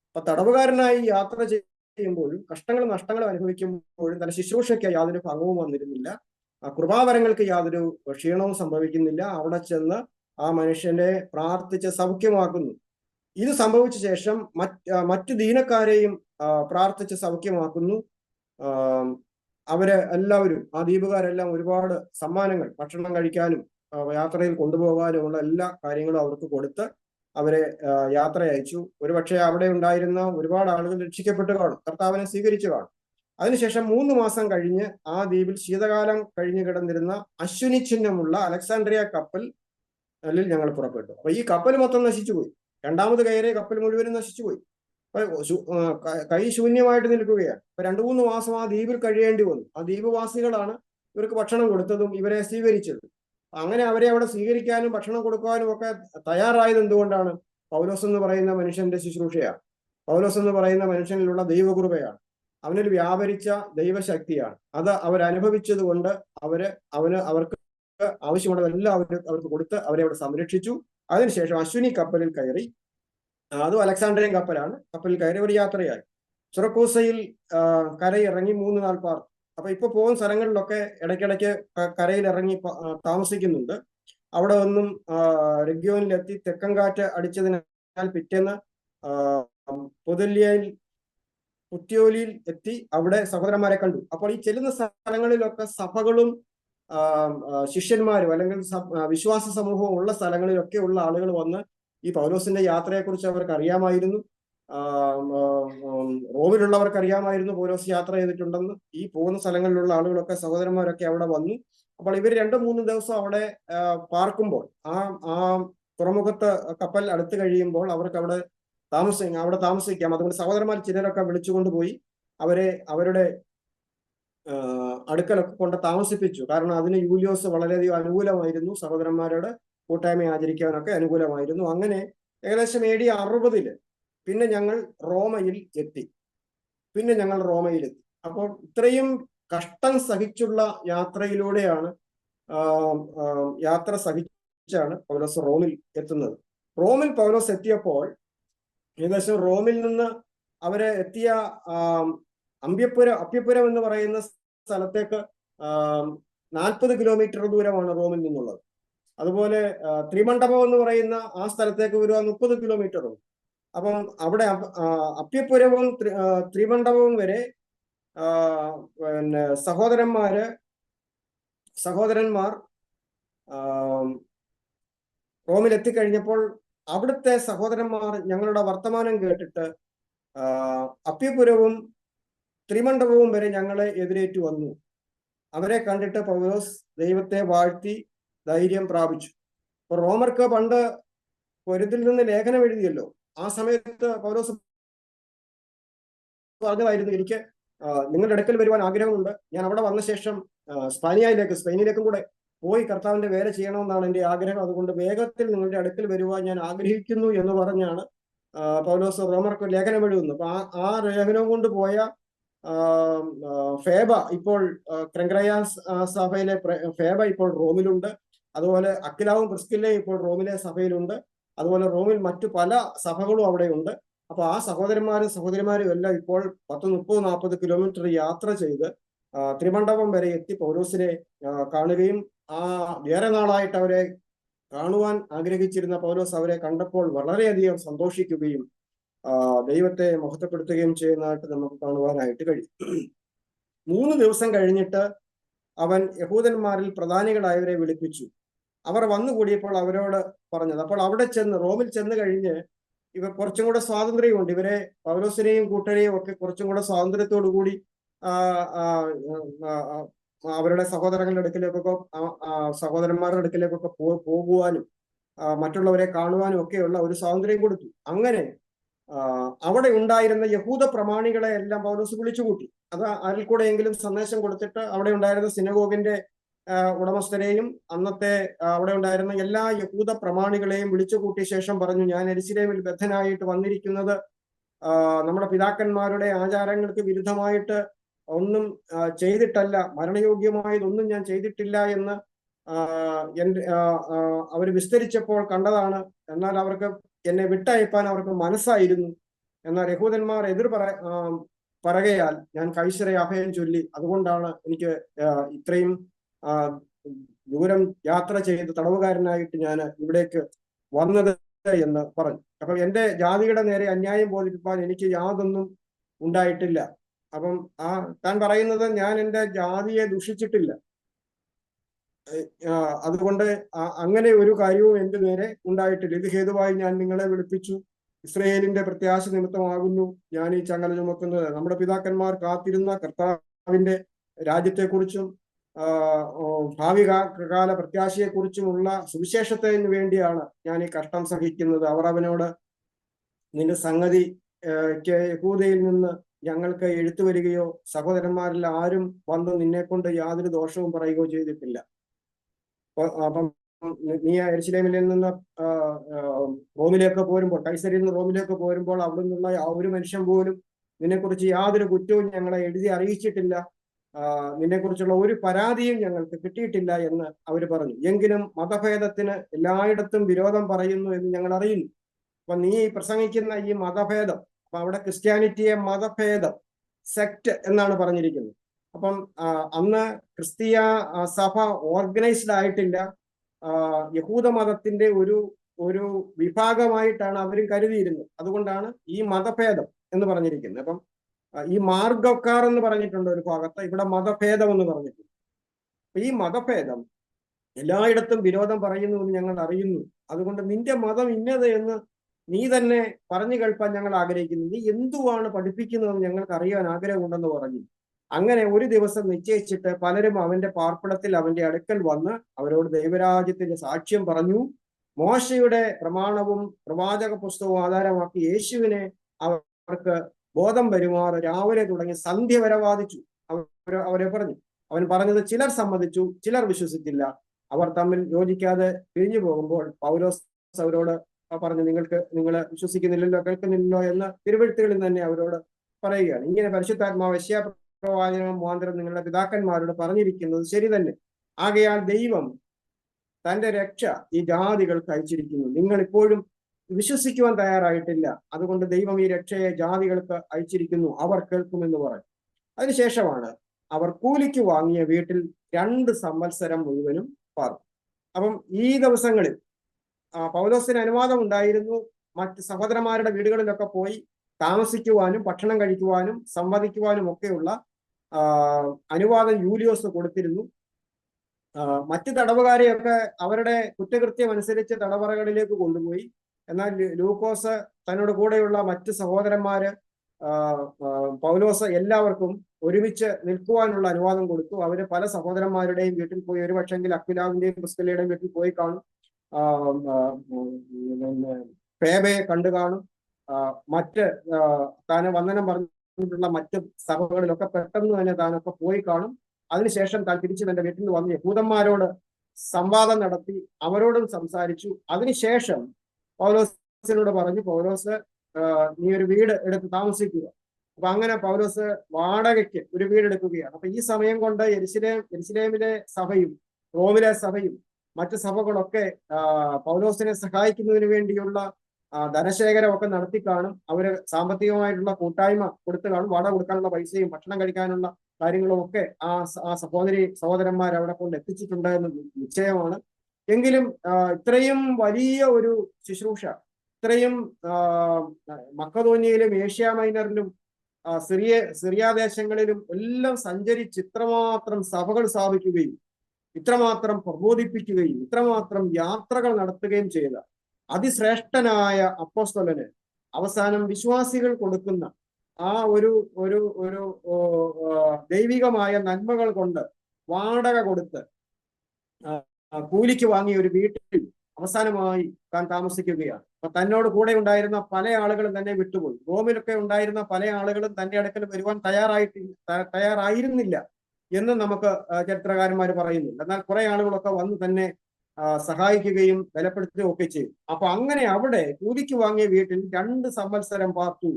അപ്പൊ തടവുകാരനായി യാത്ര ചെയ്യുമ്പോഴും കഷ്ടങ്ങളും നഷ്ടങ്ങളും അനുഭവിക്കുമ്പോഴും തന്റെ ശുശ്രൂഷയ്ക്ക് യാതൊരു ഭംഗവും വന്നിരുന്നില്ല, കൃപാവരങ്ങൾക്ക് യാതൊരു ക്ഷീണവും സംഭവിക്കുന്നില്ല. അവിടെ ചെന്ന് ആ മനുഷ്യനെ പ്രാർത്ഥിച്ച് സൗഖ്യമാക്കുന്നു. ഇത് സംഭവിച്ച ശേഷം മറ്റു ദീനക്കാരെയും പ്രാർത്ഥിച്ച് സൗഖ്യമാക്കുന്നു. അവര് എല്ലാവരും, ആ ദ്വീപുകാരെല്ലാം ഒരുപാട് സമ്മാനങ്ങൾ, ഭക്ഷണം കഴിക്കാനും യാത്രയിൽ കൊണ്ടുപോകാനുമുള്ള എല്ലാ കാര്യങ്ങളും അവർക്ക് കൊടുത്ത് അവരെ യാത്ര അയച്ചു. ഒരുപക്ഷെ അവിടെ ഉണ്ടായിരുന്ന ഒരുപാട് ആളുകൾ രക്ഷിക്കപ്പെട്ട് കാണും, കർത്താവിനെ സ്വീകരിച്ചു കാണും. അതിനുശേഷം 3 മാസം കഴിഞ്ഞ് ആ ദ്വീപിൽ ശീതകാലം കഴിഞ്ഞു കിടന്നിരുന്ന അശ്വിനി ചിഹ്നമുള്ള അലക്സാണ്ട്രിയ കപ്പലിൽ ഞങ്ങൾ പുറപ്പെട്ടു. അപ്പൊ ഈ കപ്പൽ മൊത്തം നശിച്ചുപോയി. രണ്ടാമത് കയറിയ കപ്പൽ മുഴുവനും നശിച്ചുപോയി. കൈ ശൂന്യമായിട്ട് നിൽക്കുകയാണ്. ഇപ്പൊ 2-3 മാസം ആ ദ്വീപിൽ കഴിയേണ്ടി വന്നു. ആ ദ്വീപവാസികളാണ് ഇവർക്ക് ഭക്ഷണം കൊടുത്തതും ഇവരെ സ്വീകരിച്ചതും. അങ്ങനെ അവരെ അവിടെ സ്വീകരിക്കാനും ഭക്ഷണം കൊടുക്കാനും ഒക്കെ തയ്യാറായത് എന്തുകൊണ്ടാണ്? പൗലോസ് എന്ന് പറയുന്ന മനുഷ്യന്റെ ശുശ്രൂഷയാണ്. പൗലോസ് എന്ന് പറയുന്ന മനുഷ്യനിലുള്ള ദൈവകൃപയാണ്. അവനിൽ വ്യാപരിച്ച ദൈവശക്തിയാണ്. അത് അവരനുഭവിച്ചത് കൊണ്ട് അവർക്ക് ആവശ്യമുള്ളതെല്ലാം അവർക്ക് കൊടുത്ത് അവരെ അവിടെ സംരക്ഷിച്ചു. അതിനുശേഷം അശ്വിനി കപ്പലിൽ കയറി. അതും അലക്സാണ്ട്രിയൻ കപ്പലാണ്. കപ്പലിൽ കയറി ഒരു യാത്രയായി. സുറക്കൂസയിൽ കരയിറങ്ങി 3 നാൾ പാർത്തു. അപ്പൊ ഇപ്പൊ പോകുന്ന സ്ഥലങ്ങളിലൊക്കെ ഇടയ്ക്കിടയ്ക്ക് കരയിൽ ഇറങ്ങി താമസിക്കുന്നുണ്ട്. അവിടെ ഒന്നും റെഗ്യോനിലെത്തി തെക്കൻ കാറ്റ് അടിച്ചതിനാൽ പിറ്റേന്ന് പുത്യോലിയിൽ എത്തി അവിടെ സഹോദരന്മാരെ കണ്ടു. അപ്പോൾ ഈ ചെല്ലുന്ന സ്ഥലങ്ങളിലൊക്കെ സഭകളും ശിഷ്യന്മാരും അല്ലെങ്കിൽ വിശ്വാസ സമൂഹവും ഉള്ള സ്ഥലങ്ങളിലൊക്കെ ഉള്ള ആളുകൾ വന്ന് ഈ പൗലോസിന്റെ യാത്രയെക്കുറിച്ച് അവർക്ക് അറിയാമായിരുന്നു. റോമിലുള്ളവർക്ക് അറിയാമായിരുന്നു പൗലോസ് യാത്ര ചെയ്തിട്ടുണ്ടെന്ന്. ഈ പോകുന്ന സ്ഥലങ്ങളിലുള്ള ആളുകളൊക്കെ സഹോദരന്മാരൊക്കെ അവിടെ വന്നു. അപ്പോൾ ഇവർ 2-3 ദിവസം അവിടെ പാർക്കുമ്പോൾ ആ തുറമുഖത്ത് കപ്പൽ അടുത്ത് കഴിയുമ്പോൾ അവർക്ക് അവിടെ താമസിക്കാം. അതുകൊണ്ട് സഹോദരന്മാർ ചിലരൊക്കെ വിളിച്ചുകൊണ്ട് പോയി അവരുടെ അടുക്കലൊക്കെ കൊണ്ട് താമസിപ്പിച്ചു. കാരണം അതിന് യൂലിയോസ് വളരെയധികം അനുകൂലമായിരുന്നു. സഹോദരന്മാരോട് കൂട്ടായ്മ ആചരിക്കാനൊക്കെ അനുകൂലമായിരുന്നു. അങ്ങനെ ഏകദേശം AD 60 പിന്നെ ഞങ്ങൾ റോമയിൽ എത്തി. അപ്പോൾ ഇത്രയും കഷ്ടം സഹിച്ചുള്ള യാത്രയിലൂടെയാണ് യാത്ര സഹിച്ചാണ് പൗലോസ് റോമിൽ എത്തുന്നത്. റോമിൽ പൗലോസ് എത്തിയപ്പോൾ ഏകദേശം റോമിൽ നിന്ന് അവരെ എത്തിയ അപ്യപുരം എന്ന് പറയുന്ന സ്ഥലത്തേക്ക് 40 കിലോമീറ്റർ ദൂരമാണ് റോമിൽ നിന്നുള്ളത്. അതുപോലെ ത്രിമണ്ഡപം എന്ന് പറയുന്ന ആ സ്ഥലത്തേക്ക് വരുക 30 കിലോമീറ്ററും. അപ്പം അവിടെ അപ്യപുരവും ത്രിമണ്ഡപവും വരെ പിന്നെ സഹോദരന്മാർ റോമിൽ എത്തിക്കഴിഞ്ഞപ്പോൾ അവിടുത്തെ സഹോദരന്മാർ ഞങ്ങളുടെ വർത്തമാനം കേട്ടിട്ട് അപ്യപുരവും ത്രിമണ്ഡപവും വരെ ഞങ്ങളെ എതിരേറ്റു വന്നു. അവരെ കണ്ടിട്ട് പൗലോസ് ദൈവത്തെ വാഴ്ത്തി ധൈര്യം പ്രാപിച്ചു. അപ്പൊ റോമർക്ക് പണ്ട് പൊരുത്തിൽ നിന്ന് ലേഖനം എഴുതിയല്ലോ. ആ സമയത്ത് പൗലോസ് പറഞ്ഞതായിരുന്നു, എനിക്ക് നിങ്ങളുടെ അടുക്കൽ വരുവാൻ ആഗ്രഹമുണ്ട്. ഞാൻ അവിടെ വന്ന ശേഷം സ്പെയിനിലേക്കും കൂടെ പോയി കർത്താവിന്റെ വേല ചെയ്യണമെന്നാണ് എൻ്റെ ആഗ്രഹം. അതുകൊണ്ട് വേഗത്തിൽ നിങ്ങളുടെ അടുക്കൽ വരുവാൻ ഞാൻ ആഗ്രഹിക്കുന്നു എന്ന് പറഞ്ഞാണ് പൗലോസ് റോമർക്ക് ലേഖനം എഴുതുന്നത്. അപ്പൊ ആ ലേഖനം കൊണ്ട് പോയ ഫേബ ഇപ്പോൾ ക്രെങ്കരയ സഭയിലെ ഫേബ ഇപ്പോൾ റോമിലുണ്ട്. അതുപോലെ അക്കിലാവും പ്രിസ്കില്ലയും ഇപ്പോൾ റോമിലെ സഭയിലുണ്ട്. അതുപോലെ റോമിൽ മറ്റു പല സഭകളും അവിടെയുണ്ട്. അപ്പൊ ആ സഹോദരന്മാരും എല്ലാം ഇപ്പോൾ 10-30-40 കിലോമീറ്റർ യാത്ര ചെയ്ത് ത്രിമണ്ഡപം വരെ എത്തി പൗലോസിനെ കാണുകയും ഏറെ നാളായിട്ട് അവരെ കാണുവാൻ ആഗ്രഹിച്ചിരുന്ന പൗലോസ് അവരെ കണ്ടപ്പോൾ വളരെയധികം സന്തോഷിക്കുകയും ദൈവത്തെ മഹത്വപ്പെടുത്തുകയും ചെയ്യുന്നതായിട്ട് നമുക്ക് കാണുവാനായിട്ട് കഴിയും. 3 ദിവസം കഴിഞ്ഞിട്ട് അവൻ യഹൂദന്മാരിൽ പ്രധാനികളായവരെ വിളിപ്പിച്ചു. അവർ വന്നുകൂടിയപ്പോൾ അവരോട് പറഞ്ഞത്. അപ്പോൾ റോമിൽ ചെന്ന് കഴിഞ്ഞ് ഇവർ കുറച്ചും കൂടെ സ്വാതന്ത്ര്യമുണ്ട്. ഇവരെ പൗലോസിനെയും കൂട്ടരെയും ഒക്കെ കുറച്ചും കൂടെ സ്വാതന്ത്ര്യത്തോടു കൂടി അവരുടെ സഹോദരന്മാരുടെ അടുക്കലേക്കൊക്കെ പോകുവാനും മറ്റുള്ളവരെ കാണുവാനും ഒക്കെയുള്ള ഒരു സ്വാതന്ത്ര്യം കൊടുത്തു. അങ്ങനെ അവിടെ ഉണ്ടായിരുന്ന യഹൂദ പ്രമാണികളെ എല്ലാം പൗലോസ് വിളിച്ചുകൂട്ടി. അത് അതിൽ കൂടെയെങ്കിലും സന്ദേശം കൊടുത്തിട്ട് അവിടെ ഉണ്ടായിരുന്ന സിനഗോഗിന്റെ ഉടമസ്ഥരെയും അന്നത്തെ അവിടെ ഉണ്ടായിരുന്ന എല്ലാ യഹൂദ പ്രമാണികളെയും വിളിച്ചുകൂട്ടിയ ശേഷം പറഞ്ഞു, ഞാൻ യെരുശലേമിൽ ബദ്ധനായിട്ട് വന്നിരിക്കുന്നത് നമ്മുടെ പിതാക്കന്മാരുടെ ആചാരങ്ങൾക്ക് വിരുദ്ധമായിട്ട് ഒന്നും ചെയ്തിട്ടല്ല, മരണയോഗ്യമായതൊന്നും ഞാൻ ചെയ്തിട്ടില്ല എന്ന് അവർ വിസ്തരിച്ചപ്പോൾ കണ്ടതാണ്. എന്നാൽ അവർക്ക് എന്നെ വിട്ടയപ്പാൻ അവർക്ക് മനസ്സായിരുന്നു. എന്നാൽ യഹൂദന്മാർ പറകയാൽ ഞാൻ കൈസരെ അഭയം ചൊല്ലി. അതുകൊണ്ടാണ് എനിക്ക് ഇത്രയും ദൂരം യാത്ര ചെയ്ത് തടവുകാരനായിട്ട് ഞാൻ ഇവിടേക്ക് വന്നത് എന്ന് പറഞ്ഞു. അപ്പൊ എന്റെ ജാതിയുടെ നേരെ അന്യായം ബോധിപ്പിക്കാൻ എനിക്ക് യാതൊന്നും ഉണ്ടായിട്ടില്ല. അപ്പം താൻ പറയുന്നത്, ഞാൻ എൻ്റെ ജാതിയെ ദുഷിച്ചിട്ടില്ല, അതുകൊണ്ട് അങ്ങനെ ഒരു കാര്യവും എന്റെ നേരെ ഉണ്ടായിട്ടില്ല. ഇത് ഹേതുവായി ഞാൻ നിങ്ങളെ വിളിപ്പിച്ചു. ഇസ്രയേലിന്റെ പ്രത്യാശ നിമിത്തമാകുന്നു ഞാൻ ഈ ചങ്ങല ചുമക്കുന്നത്. നമ്മുടെ പിതാക്കന്മാർ കാത്തിരുന്ന കർത്താവിന്റെ രാജ്യത്തെക്കുറിച്ചും ഭാവി കാല പ്രത്യാശയെക്കുറിച്ചുമുള്ള സുവിശേഷത്തിന് വേണ്ടിയാണ് ഞാൻ ഈ കഷ്ടം സഹിക്കുന്നത്. അവർ അവനോട്, നിന്റെ സംഗതി യഹൂദയിൽ നിന്ന് ഞങ്ങൾക്ക് എഴുത്തു വരികയോ സഹോദരന്മാരിൽ ആരും വന്ന് നിന്നെ കൊണ്ട് യാതൊരു ദോഷവും പറയുകയോ ചെയ്തിട്ടില്ല. അപ്പം നീ യെരൂശലേമിൽ നിന്ന് റോമിലേക്ക് പോരുമ്പോൾ, കൈസരിയിൽ നിന്ന് റോമിലേക്ക് പോരുമ്പോൾ അവിടെ നിന്നുള്ള ആ ഒരു മനുഷ്യൻ പോലും നിന്നെക്കുറിച്ച് യാതൊരു കുറ്റവും ഞങ്ങളെ എഴുതി അറിയിച്ചിട്ടില്ല, നിന്നെക്കുറിച്ചുള്ള ഒരു പരാതിയും ഞങ്ങൾക്ക് കിട്ടിയിട്ടില്ല എന്ന് അവർ പറഞ്ഞു. എങ്കിലും മതഭേദത്തിന് എല്ലായിടത്തും വിരോധം പറയുന്നു എന്ന് ഞങ്ങൾ അറിയുന്നു. അപ്പൊ നീ പ്രസംഗിക്കുന്ന ഈ മതഭേദം, അപ്പൊ അവിടെ ക്രിസ്ത്യാനിറ്റിയെ മതഭേദം, സെക്ട് എന്നാണ് പറഞ്ഞിരിക്കുന്നത്. അപ്പം അന്ന് ക്രിസ്തീയ സഭ ഓർഗനൈസ്ഡ് ആയിട്ടില്ല, യഹൂദ മതത്തിന്റെ ഒരു വിഭാഗമായിട്ടാണ് അവരും കരുതിയിരുന്നത്. അതുകൊണ്ടാണ് ഈ മതഭേദം എന്ന് പറഞ്ഞിരിക്കുന്നത്. അപ്പം ഈ മാർഗക്കാർ എന്ന് പറഞ്ഞിട്ടുണ്ട് ഒരു ഭാഗത്ത്, ഇവിടെ മതഭേദം എന്ന് പറഞ്ഞിട്ടുണ്ട്. അപ്പൊ ഈ മതഭേദം എല്ലായിടത്തും വിരോധം പറയുന്നു എന്ന് ഞങ്ങൾ അറിയുന്നു. അതുകൊണ്ട് നിന്റെ മതം ഇന്നത് എന്ന് നീ തന്നെ പറഞ്ഞു കേൾപ്പാൻ ഞങ്ങൾ ആഗ്രഹിക്കുന്നു. നീ എന്തുവാണ് പഠിപ്പിക്കുന്നതെന്ന് ഞങ്ങൾക്ക് അറിയാൻ ആഗ്രഹമുണ്ടെന്ന് പറഞ്ഞു. അങ്ങനെ ഒരു ദിവസം നിശ്ചയിച്ചിട്ട് പലരും അവന്റെ പാർപ്പിടത്തിൽ അവന്റെ അടുക്കൽ വന്ന് അവരോട് ദൈവരാജ്യത്തിന്റെ സാക്ഷ്യം പറഞ്ഞു. മോശയുടെ പ്രമാണവും പ്രവാചക പുസ്തകവും ആധാരമാക്കി യേശുവിനെ അവർക്ക് ബോധം വരുമാറ് രാവിലെ തുടങ്ങി സന്ധ്യ വരെ വാദിച്ചു. അവരെ പറഞ്ഞു. അവൻ പറഞ്ഞത് ചിലർ സമ്മതിച്ചു, ചിലർ വിശ്വസിച്ചില്ല. അവർ തമ്മിൽ യോജിക്കാതെ പിരിഞ്ഞു പോകുമ്പോൾ പൗലോസ് അവരോട് പറഞ്ഞു, നിങ്ങൾ വിശ്വസിക്കുന്നില്ലല്ലോ, കേൾക്കുന്നില്ലല്ലോ എന്ന് തിരുവെഴുത്തുകളിൽ തന്നെ അവരോട് പറയുകയാണ്. ഇങ്ങനെ പരിശുദ്ധാത്മാവ് യശയ്യാപ്രവാചനം മുഖാന്തരം നിങ്ങളുടെ പിതാക്കന്മാരോട് പറഞ്ഞിരിക്കുന്നത് ശരി തന്നെ. ആകയാൽ ദൈവം തന്റെ രക്ഷ ഈ ജാതികൾക്ക് അയച്ചിരിക്കുന്നു. നിങ്ങൾ ഇപ്പോഴും വിശ്വസിക്കുവാൻ തയ്യാറായിട്ടില്ല. അതുകൊണ്ട് ദൈവം ഈ രക്ഷയെ ജാതികൾക്ക് അയച്ചിരിക്കുന്നു, അവർ കേൾക്കുമെന്ന് പറഞ്ഞു. അതിനുശേഷമാണ് അവർ കൂലിക്ക് വാങ്ങിയ വീട്ടിൽ 2 സംവത്സരം മുഴുവനും പാർത്തു. അപ്പം ഈ ദിവസങ്ങളിൽ പൗലോസിന് അനുവാദം ഉണ്ടായിരുന്നു മറ്റ് സഹോദരന്മാരുടെ വീടുകളിലൊക്കെ പോയി താമസിക്കുവാനും ഭക്ഷണം കഴിക്കുവാനും സംവദിക്കുവാനും ഒക്കെയുള്ള അനുവാദം യൂലിയോസ് കൊടുത്തിരുന്നു. മറ്റ് തടവുകാരെയൊക്കെ അവരുടെ കുറ്റകൃത്യം അനുസരിച്ച് തടവറകളിലേക്ക് കൊണ്ടുപോയി. എന്നാൽ ലൂക്കോസ് തന്നോട് കൂടെയുള്ള മറ്റ് സഹോദരന്മാര് പൗലോസ് എല്ലാവർക്കും ഒരുമിച്ച് നിൽക്കുവാനുള്ള അനുവാദം കൊടുത്തു. അവര് പല സഹോദരന്മാരുടെയും വീട്ടിൽ പോയി, ഒരു പക്ഷെങ്കിൽ അക്വിലാവിന്റെയും പ്രിസ്കില്ലയുടെയും വീട്ടിൽ പോയി കാണും, ഫേബയെ കണ്ടു കാണും, മറ്റ് താന് വന്ദനം പറഞ്ഞിട്ടുള്ള മറ്റ് സഭകളിലൊക്കെ പെട്ടെന്ന് തന്നെ താനൊക്കെ പോയി കാണും. അതിനുശേഷം താൻ തിരിച്ച് തന്റെ വീട്ടിൽ നിന്ന് വന്ന് യഹൂദന്മാരോട് സംവാദം നടത്തി, അവരോടും സംസാരിച്ചു. അതിനുശേഷം പൗലോസിനോട് പറഞ്ഞു, പൗലോസ് നീ ഒരു വീട് എടുത്ത് താമസിക്കുക. അപ്പൊ അങ്ങനെ പൗലോസ് വാടകയ്ക്ക് ഒരു വീട് എടുക്കുകയാണ്. അപ്പൊ ഈ സമയം കൊണ്ട് യെരുശലേമിലെ സഭയും റോമിലെ സഭയും മറ്റു സഭകളൊക്കെ പൗലോസിനെ സഹായിക്കുന്നതിന് വേണ്ടിയുള്ള ധനശേഖരമൊക്കെ നടത്തി കാണും. അവര് സാമ്പത്തികമായിട്ടുള്ള കൂട്ടായ്മ കൊടുത്തു കാണും. വാടക കൊടുക്കാനുള്ള പൈസയും ഭക്ഷണം കഴിക്കാനുള്ള കാര്യങ്ങളും ഒക്കെ ആ സഹോദരന്മാർ അവിടെ കൊണ്ട് എത്തിച്ചിട്ടുണ്ട് എന്ന് നിശ്ചയമാണ്. എങ്കിലും ഇത്രയും വലിയ ഒരു ശുശ്രൂഷ, ഇത്രയും മക്കതോന്യയിലും ഏഷ്യ മൈനറിലും സിറിയാദേശങ്ങളിലും എല്ലാം സഞ്ചരിച്ച് ഇത്രമാത്രം സഭകൾ സ്ഥാപിക്കുകയും ഇത്രമാത്രം പ്രബോധിപ്പിക്കുകയും ഇത്രമാത്രം യാത്രകൾ നടത്തുകയും ചെയ്ത അതിശ്രേഷ്ഠനായ അപ്പോസ്തലന് അവസാനം വിശ്വാസികൾ കൊടുക്കുന്ന ആ ഒരു ഒരു ഒരു ദൈവികമായ നന്മകൾ കൊണ്ട് വാടക കൊടുത്ത് കൂലിക്ക് വാങ്ങിയ ഒരു വീട്ടിൽ അവസാനമായി താൻ താമസിക്കുകയാണ്. അപ്പൊ തന്നോട് കൂടെ ഉണ്ടായിരുന്ന പല ആളുകളും തന്നെ വിട്ടുപോയി. റോമിലൊക്കെ ഉണ്ടായിരുന്ന പല ആളുകളും തന്റെ അടുക്കൽ വരുവാൻ തയ്യാറായിരുന്നില്ല എന്ന് നമുക്ക് ചരിത്രകാരന്മാർ പറയുന്നുണ്ട്. എന്നാൽ കുറെ ആളുകളൊക്കെ വന്ന് തന്നെ സഹായിക്കുകയും ബലപ്പെടുത്തുകയും ഒക്കെ ചെയ്യും. അപ്പൊ അങ്ങനെ അവിടെ കൂലിക്ക് വാങ്ങിയ വീട്ടിൽ 2 സംവത്സരം പാർത്തു.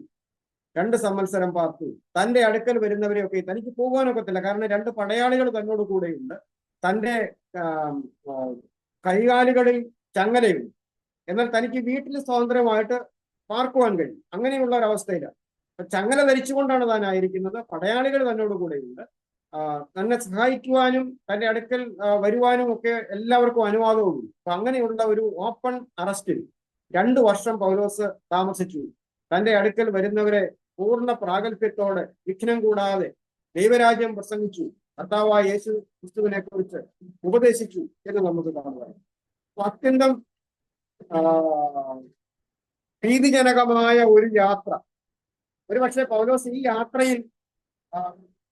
2 സംവത്സരം പാർത്തു. തന്റെ അടുക്കൽ വരുന്നവരെയൊക്കെ, തനിക്ക് പോകാനൊക്കത്തില്ല, കാരണം 2 പടയാളികൾ തന്നോട് കൂടെയുണ്ട്. തന്റെ കൈകാലുകളിൽ ചങ്ങലയുണ്ട്. എന്നാൽ തനിക്ക് വീട്ടിൽ സ്വതന്ത്രമായിട്ട് പാർക്കുവാൻ കഴിയും. അങ്ങനെയുള്ള ഒരവസ്ഥയിലാണ്. ചങ്ങല ധരിച്ചുകൊണ്ടാണ് താൻ ആയിരിക്കുന്നത്. പടയാളികൾ തന്നോട് കൂടെയുണ്ട്. തന്നെ സഹായിക്കുവാനും തന്റെ അടുക്കൽ വരുവാനും ഒക്കെ എല്ലാവർക്കും അനുവാദവുമുണ്ട്. അപ്പൊ അങ്ങനെയുള്ള ഒരു ഓപ്പൺ അറസ്റ്റിൽ 2 വർഷം പൗലോസ് താമസിച്ചു. തന്റെ അടുക്കൽ വരുന്നവരെ പൂർണ്ണ പ്രാഗൽഭ്യത്തോടെ വിഘ്നം കൂടാതെ ദൈവരാജ്യം പ്രസംഗിച്ചു. കർത്താവായ യേശു ക്രിസ്തുവിനെ കുറിച്ച് ഉപദേശിച്ചു എന്ന് നമുക്ക് കാണുക. അത്യന്തം ഭീതിജനകമായ ഒരു യാത്ര. ഒരുപക്ഷെ പൗലോസ് ഈ യാത്രയിൽ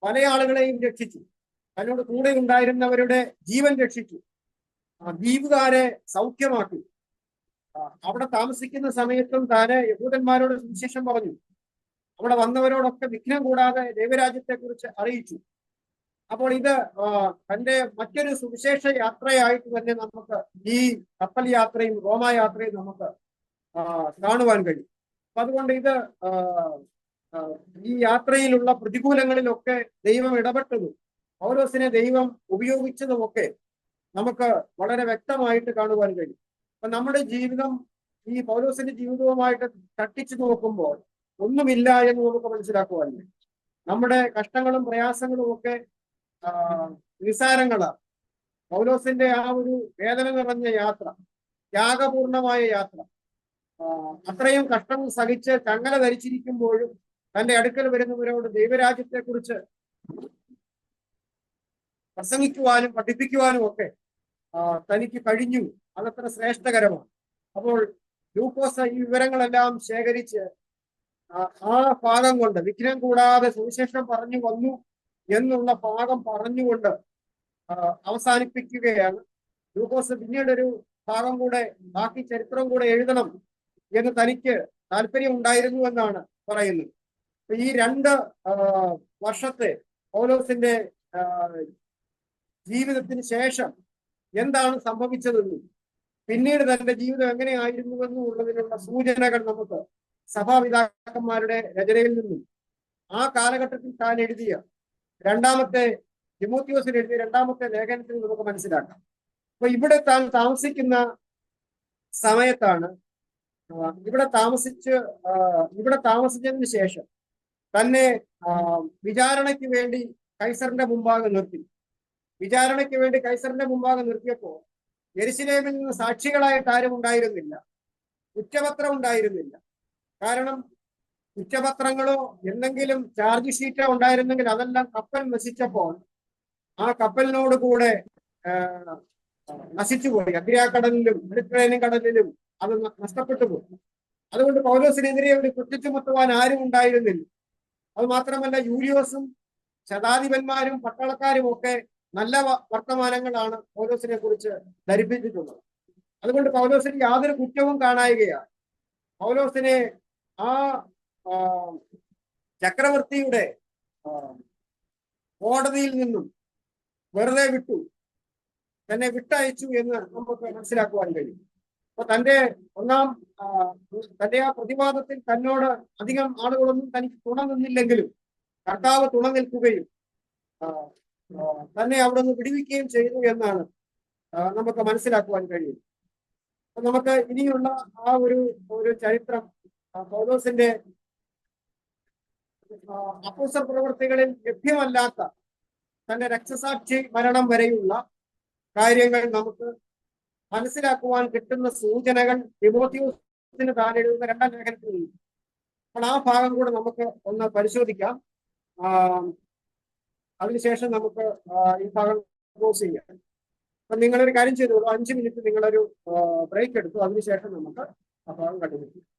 പല ആളുകളെയും രക്ഷിച്ചു. തന്നോട് കൂടെ ഉണ്ടായിരുന്നവരുടെ ജീവൻ രക്ഷിച്ചു. ദ്വീപുകാരെ സൗഖ്യമാക്കി. അവിടെ താമസിക്കുന്ന സമയത്തും താന് യഹൂദന്മാരോട് സുവിശേഷം പറഞ്ഞു. അവിടെ വന്നവരോടൊക്കെ വിഘ്നം കൂടാതെ ദൈവരാജ്യത്തെ കുറിച്ച് അറിയിച്ചു. അപ്പോൾ ഇത് തന്റെ മറ്റൊരു സുവിശേഷ യാത്രയായിട്ട് തന്നെ നമുക്ക് ഈ കപ്പൽ യാത്രയും റോമാ യാത്രയും നമുക്ക് കാണുവാൻ കഴിയും. അപ്പൊ അതുകൊണ്ട് ഇത് ഈ യാത്രയിലുള്ള പ്രതികൂലങ്ങളിലൊക്കെ ദൈവം ഇടപെട്ടതും പൗലോസിനെ ദൈവം ഉപയോഗിച്ചതുമൊക്കെ നമുക്ക് വളരെ വ്യക്തമായിട്ട് കാണുവാൻ കഴിയും. അപ്പൊ നമ്മുടെ ജീവിതം ഈ പൗലോസിന്റെ ജീവിതവുമായിട്ട് തട്ടിച്ചു നോക്കുമ്പോൾ ഒന്നുമില്ല എന്ന് നമുക്ക് മനസ്സിലാക്കുവാൻ കഴിയും. നമ്മുടെ കഷ്ടങ്ങളും പ്രയാസങ്ങളും ഒക്കെ നിസാരങ്ങളാണ്. പൗലോസിന്റെ ആ ഒരു വേദന നിറഞ്ഞ യാത്ര, ത്യാഗപൂർണമായ യാത്ര, അത്രയും കഷ്ടങ്ങൾ സഹിച്ച് ചങ്ങല ധരിച്ചിരിക്കുമ്പോഴും തന്റെ അടുക്കൽ വരുന്നവരോട് ദൈവരാജ്യത്തെ കുറിച്ച് പ്രസംഗിക്കുവാനും പഠിപ്പിക്കുവാനും ഒക്കെ തനിക്ക് കഴിഞ്ഞു. അതത്ര ശ്രേഷ്ഠകരമാണ്. അപ്പോൾ ലൂക്കോസ് ഈ വിവരങ്ങളെല്ലാം ശേഖരിച്ച് ആ ഭാഗം കൊണ്ട് വിഘ്നം കൂടാതെ സുവിശേഷം പറഞ്ഞു വന്നു എന്നുള്ള ഭാഗം പറഞ്ഞുകൊണ്ട് അവസാനിപ്പിക്കുകയാണ്. ലൂക്കോസ് പിന്നീട് ഒരു ഭാഗം കൂടെ, ബാക്കി ചരിത്രം കൂടെ എഴുതണം എന്ന് തനിക്ക് താല്പര്യം ഉണ്ടായിരുന്നു എന്നാണ് പറയുന്നത്. ഈ 2 വർഷത്തെ പൗലോസിന്റെ ജീവിതത്തിന് ശേഷം എന്താണ് സംഭവിച്ചതെന്നും പിന്നീട് തന്റെ ജീവിതം എങ്ങനെയായിരുന്നുവെന്നും ഉള്ളതിനുള്ള സൂചനകൾ നമുക്ക് സഭാപിതാക്കന്മാരുടെ രചനയിൽ നിന്നും ആ കാലഘട്ടത്തിൽ താൻ എഴുതിയ രണ്ടാമത്തെ തിമോത്തിയോസിന് എഴുതിയ രണ്ടാമത്തെ ലേഖനത്തിൽ നമുക്ക് മനസ്സിലാക്കാം. അപ്പൊ ഇവിടെ താൻ താമസിക്കുന്ന സമയത്താണ് ഇവിടെ താമസിച്ചതിന് ശേഷം തന്നെ വിചാരണയ്ക്ക് വേണ്ടി കൈസറിന്റെ മുമ്പാകെ നിർത്തി. വിചാരണയ്ക്ക് വേണ്ടി കൈസറിന്റെ മുമ്പാകെ നിർത്തിയപ്പോൾ യെരുശലേമിൽ നിന്ന് സാക്ഷികളായിട്ട് ആരും ഉണ്ടായിരുന്നില്ല, കുറ്റപത്രം ഉണ്ടായിരുന്നില്ല. കാരണം കുറ്റപത്രങ്ങളോ എന്തെങ്കിലും ചാർജ് ഷീറ്റോ ഉണ്ടായിരുന്നെങ്കിൽ അതെല്ലാം കപ്പൽ നശിച്ചപ്പോൾ ആ കപ്പലിനോട് കൂടെ നശിച്ചുപോയി. അഗ്രിയാക്കടലിലും മെഡിറ്ററേനിയൻ കടലിലും അത് നഷ്ടപ്പെട്ടു പോയി. അതുകൊണ്ട് പൗലോസിനെതിരെ ഒരു കുറ്റം ചുമത്തുവാൻ ആരും ഉണ്ടായിരുന്നില്ല. അത് മാത്രമല്ല, യൂലിയോസും ശതാധിപന്മാരും പട്ടാളക്കാരും ഒക്കെ നല്ല വർത്തമാനങ്ങളാണ് പൗലോസിനെ കുറിച്ച് ധരിപ്പിച്ചിട്ടുള്ളത്. അതുകൊണ്ട് പൗലോസിന് യാതൊരു കുറ്റവും കാണായികയാണ്. പൗലോസിനെ ആ ചക്രവർത്തിയുടെ കോടതിയിൽ നിന്നും വെറുതെ വിട്ടു, തന്നെ വിട്ടയച്ചു എന്ന് നമുക്ക് മനസ്സിലാക്കുവാൻ കഴിയും. അപ്പൊ തന്റെ ആ പ്രതിവാദത്തിൽ തന്നോട് അധികം ആളുകളൊന്നും തനിക്ക് തുണ നിന്നില്ലെങ്കിലും കർത്താവ് തുണ നിൽക്കുകയും തന്നെ അവിടെ നിന്ന് വിടുവിക്കുകയും ചെയ്തു എന്നാണ് നമുക്ക് മനസ്സിലാക്കുവാൻ കഴിയും. നമുക്ക് ഇനിയുള്ള ആ ഒരു ചരിത്രം പൗലോസിന്റെ അപ്പോസ്തല പ്രവൃത്തികളിൽ ലഭ്യമല്ലാത്ത തന്റെ രക്തസാക്ഷി മരണം വരെയുള്ള കാര്യങ്ങൾ നമുക്ക് മനസ്സിലാക്കുവാൻ കിട്ടുന്ന സൂചനകൾ തിമോത്തിയോസിന് താൻ എഴുതുന്ന 2-ാം ലേഖനത്തിൽ ഉണ്ട്. അപ്പോൾ ആ ഭാഗം കൂടെ നമുക്ക് ഒന്ന് പരിശോധിക്കാം. അതിനുശേഷം നമുക്ക് ഈ ഭാഗം ക്ലോസ് ചെയ്യാം. അപ്പൊ നിങ്ങളൊരു കാര്യം ചെയ്തോളൂ, 5 മിനിറ്റ് നിങ്ങളൊരു ബ്രേക്ക് എടുത്തു. അതിനുശേഷം നമുക്ക് ആ ഭാഗം കണ്ടിന്യൂ ചെയ്യാം.